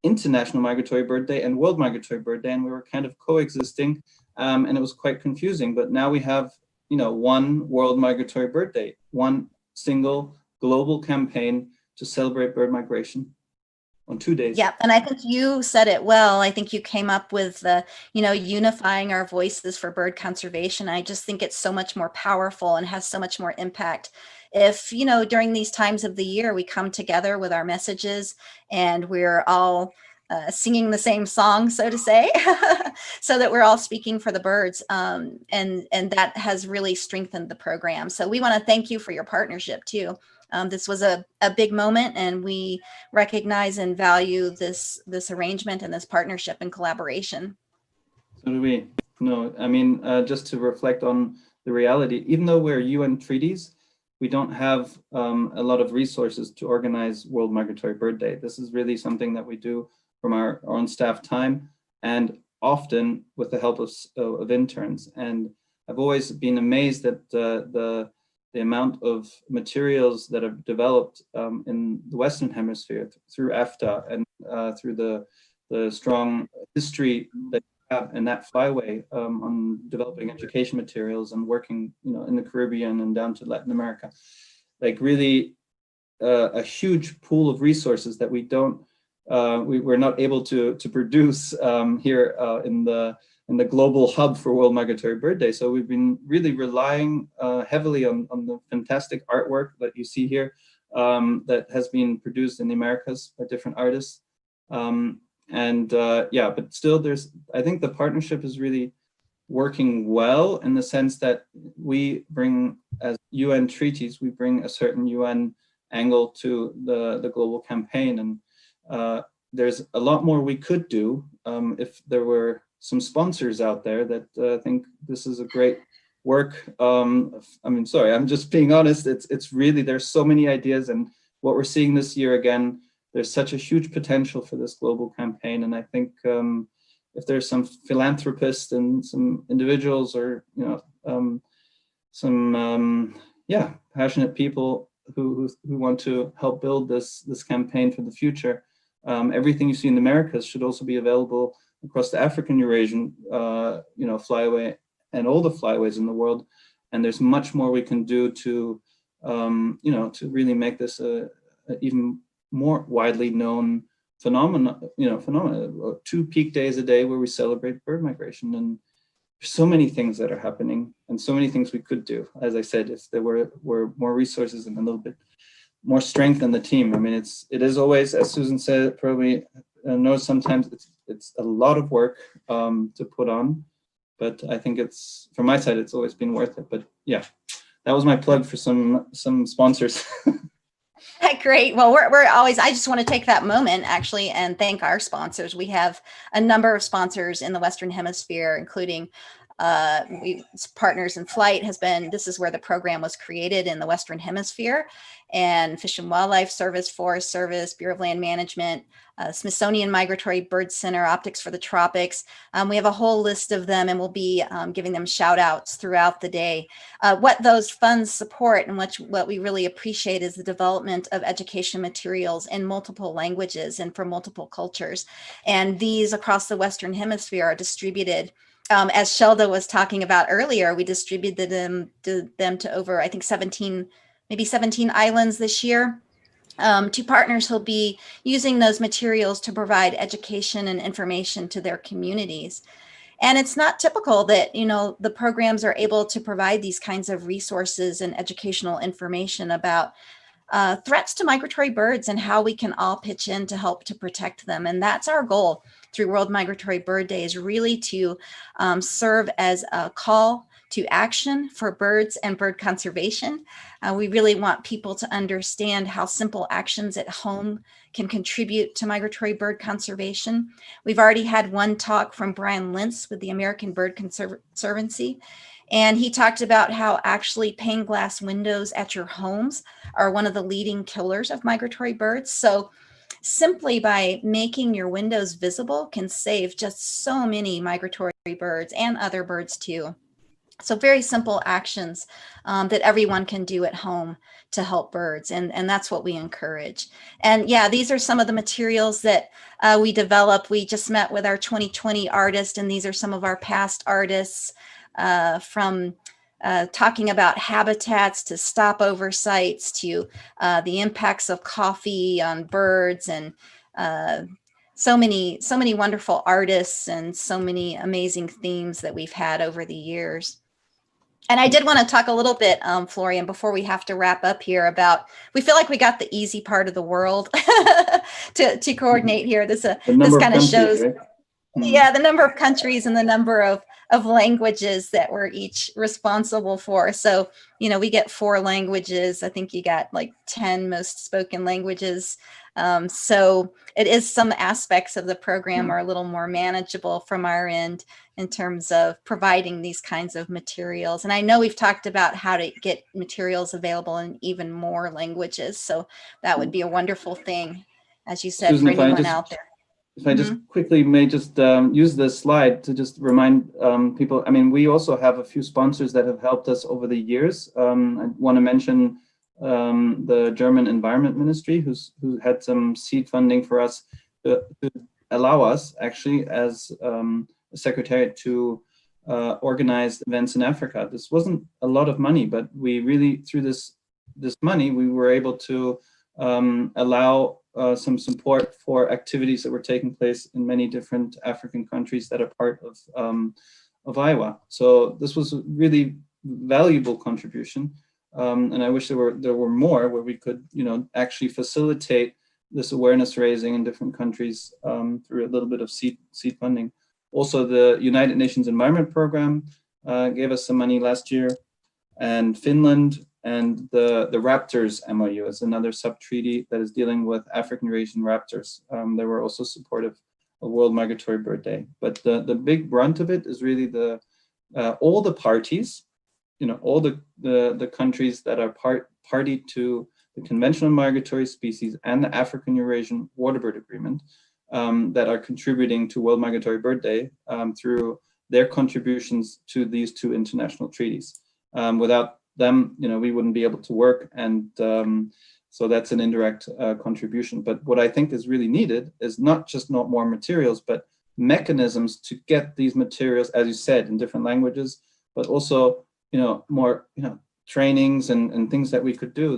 International Migratory Bird Day and World Migratory Bird Day, and we were kind of coexisting, and it was quite confusing. But now we have, one World Migratory Bird Day, one single global campaign to celebrate bird migration on 2 days. Yeah, and I think you said it well. I think you came up with the, unifying our voices for bird conservation. I just think it's so much more powerful and has so much more impact if, during these times of the year, we come together with our messages and we're all singing the same song, so to say, so that we're all speaking for the birds. And that has really strengthened the program. So we want to thank you for your partnership too. This was a big moment, and we recognize and value this arrangement and this partnership and collaboration. So do we. No, I mean, just to reflect on the reality, even though we're UN treaties, we don't have a lot of resources to organize World Migratory Bird Day. This is really something that we do from our own staff time, and often with the help of interns. And I've always been amazed at the amount of materials that have developed in the Western Hemisphere through EFTA and through the strong history that you have in that flyway on developing education materials and working, in the Caribbean and down to Latin America. Like really a huge pool of resources that we don't, we're not able to produce here in the global hub for World Migratory Bird Day. So we've been really relying heavily on the fantastic artwork that you see here that has been produced in the Americas by different artists. But still I think the partnership is really working well in the sense that we bring, as UN treaties, we bring a certain UN angle to the global campaign. And there's a lot more we could do if there were some sponsors out there that think this is a great work. I mean, sorry, I'm just being honest. It's really, there's so many ideas, and what we're seeing this year again, there's such a huge potential for this global campaign. And I think if there's some philanthropists and some individuals or, some passionate people who want to help build this campaign for the future, everything you see in the Americas should also be available across the African Eurasian, flyway and all the flyways in the world. And there's much more we can do to, to really make this a even more widely known phenomena. 2 peak days a day where we celebrate bird migration. And there's so many things that are happening and so many things we could do. As I said, if there were more resources and a little bit more strength in the team. I mean, it is always, as Susan said, probably knows sometimes it's a lot of work to put on, but I think it's, from my side, it's always been worth it. But yeah, that was my plug for some sponsors. Great. Well, we're always, I just want to take that moment actually and thank our sponsors. We have a number of sponsors in the Western Hemisphere, including Partners in Flight this is where the program was created in the Western Hemisphere, and Fish and Wildlife Service, Forest Service, Bureau of Land Management, Smithsonian Migratory Bird Center, Optics for the Tropics. We have a whole list of them, and we'll be giving them shout outs throughout the day. What those funds support and what we really appreciate is the development of education materials in multiple languages and for multiple cultures. And these across the Western Hemisphere are distributed. As Shelda was talking about earlier, we distributed them to over, I think, 17 islands this year. To partners who'll be using those materials to provide education and information to their communities. And it's not typical that, the programs are able to provide these kinds of resources and educational information about threats to migratory birds and how we can all pitch in to help to protect them. And that's our goal through World Migratory Bird Day, is really to serve as a call to action for birds and bird conservation. We really want people to understand how simple actions at home can contribute to migratory bird conservation. We've already had one talk from Brian Lintz with the American Bird Conservancy, and he talked about how actually pane glass windows at your homes are one of the leading killers of migratory birds. So simply by making your windows visible can save just so many migratory birds and other birds too. So very simple actions that everyone can do at home to help birds. And that's what we encourage. And yeah, these are some of the materials that we developed. We just met with our 2020 artist, and these are some of our past artists from talking about habitats to stopover sites to the impacts of coffee on birds, and so many wonderful artists and so many amazing themes that we've had over the years. And I did want to talk a little bit, Florian, before we have to wrap up here, about, we feel like we got the easy part of the world to coordinate here. This kind of shows, right? Yeah, the number of countries and the number of languages that we're each responsible for. So, you know, we get 4 languages. I think you got like 10 most spoken languages. So it is, some aspects of the program are a little more manageable from our end in terms of providing these kinds of materials. And I know we've talked about how to get materials available in even more languages. So that would be a wonderful thing, as you said, Susan, for anyone out there. If I just quickly may just use this slide to just remind people, I mean, we also have a few sponsors that have helped us over the years. I want to mention the German Environment Ministry, who had some seed funding for us to allow us actually as a secretariat to organize events in Africa. This wasn't a lot of money, but we really, through this money, we were able to allow some support for activities that were taking place in many different African countries that are part of Iowa. So this was a really valuable contribution. And I wish there were more where we could, you know, actually facilitate this awareness raising in different countries through a little bit of seed funding. Also, the United Nations Environment Program gave us some money last year, and Finland, and the Raptors MOU is another sub-treaty that is dealing with African Eurasian raptors. They were also supportive of World Migratory Bird Day. But the big brunt of it is really all the parties, you know, all the countries that are party to the Convention on Migratory Species and the African Eurasian Waterbird Agreement that are contributing to World Migratory Bird Day through their contributions to these 2 international treaties. Without them, you know, we wouldn't be able to work, and so that's an indirect contribution. But what I think is really needed is not more materials, but mechanisms to get these materials, as you said, in different languages, but also, you know, more, you know, trainings and things that we could do.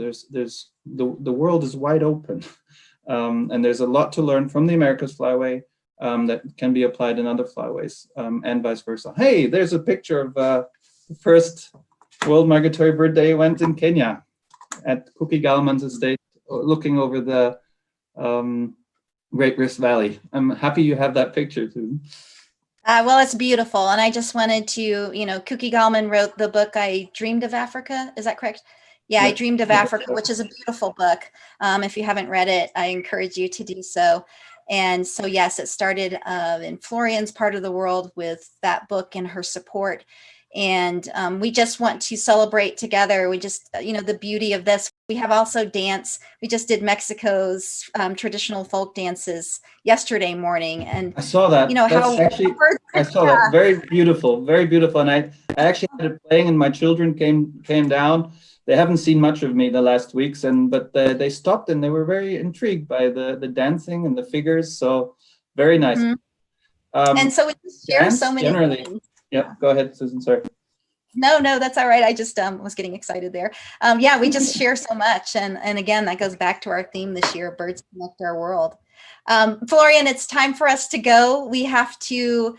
The world is wide open, and there's a lot to learn from the Americas Flyway that can be applied in other flyways, and vice versa. Hey, there's a picture of the first World Migratory Bird Day event in Kenya at Cookie Galman's estate, looking over the Great Rift Valley. I'm happy you have that picture too. Well, it's beautiful. And I just wanted to, you know, Cookie Gallman wrote the book, I Dreamed of Africa. Is that correct? Yeah, I Dreamed of Africa, which is a beautiful book. If you haven't read it, I encourage you to do so. And so, yes, it started in Florian's part of the world with that book and her support. And we just want to celebrate together. We just, you know, the beauty of this. We have also dance. We just did Mexico's traditional folk dances yesterday morning. And I saw that. You know, that's how actually, I saw that. Very beautiful, very beautiful. And I actually had it playing, and my children came down. They haven't seen much of me the last weeks, but they stopped, and they were very intrigued by the dancing and the figures. So very nice. Mm-hmm. And so we just share so many things. Yeah, go ahead, Susan, sorry. No, that's all right. I just was getting excited there. Yeah, we just share so much. And again, that goes back to our theme this year, Birds Connect Our World. Florian, it's time for us to go. We have to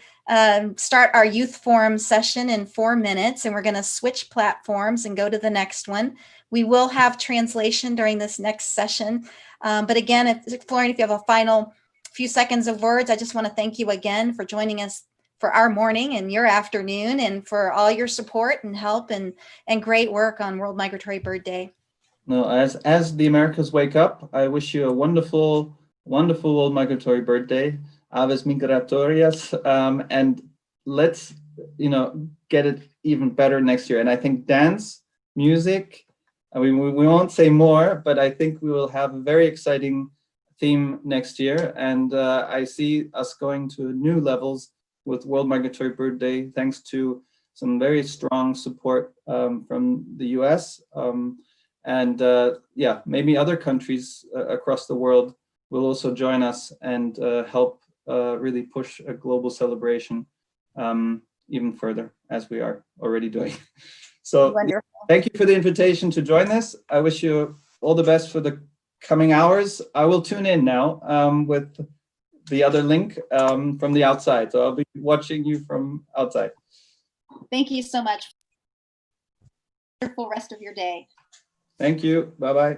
start our youth forum session in 4 minutes, and we're going to switch platforms and go to the next one. We will have translation during this next session. But again, Florian, if you have a final few seconds of words, I just want to thank you again for joining us our morning and your afternoon, and for all your support and help and great work on World Migratory Bird Day. No, as the Americas wake up, I wish you a wonderful, wonderful World Migratory Bird Day. Aves migratorias, and let's, you know, get it even better next year. And I think dance, music, I mean, we won't say more, but I think we will have a very exciting theme next year. And I see us going to new levels with World Migratory Bird Day, thanks to some very strong support from the US. Yeah, maybe other countries across the world will also join us and help really push a global celebration even further, as we are already doing. So Wonderful. Thank you for the invitation to join this. I wish you all the best for the coming hours. I will tune in now with the other link from the outside. So I'll be watching you from outside. Thank you so much. Wonderful rest of your day. Thank you. Bye-bye.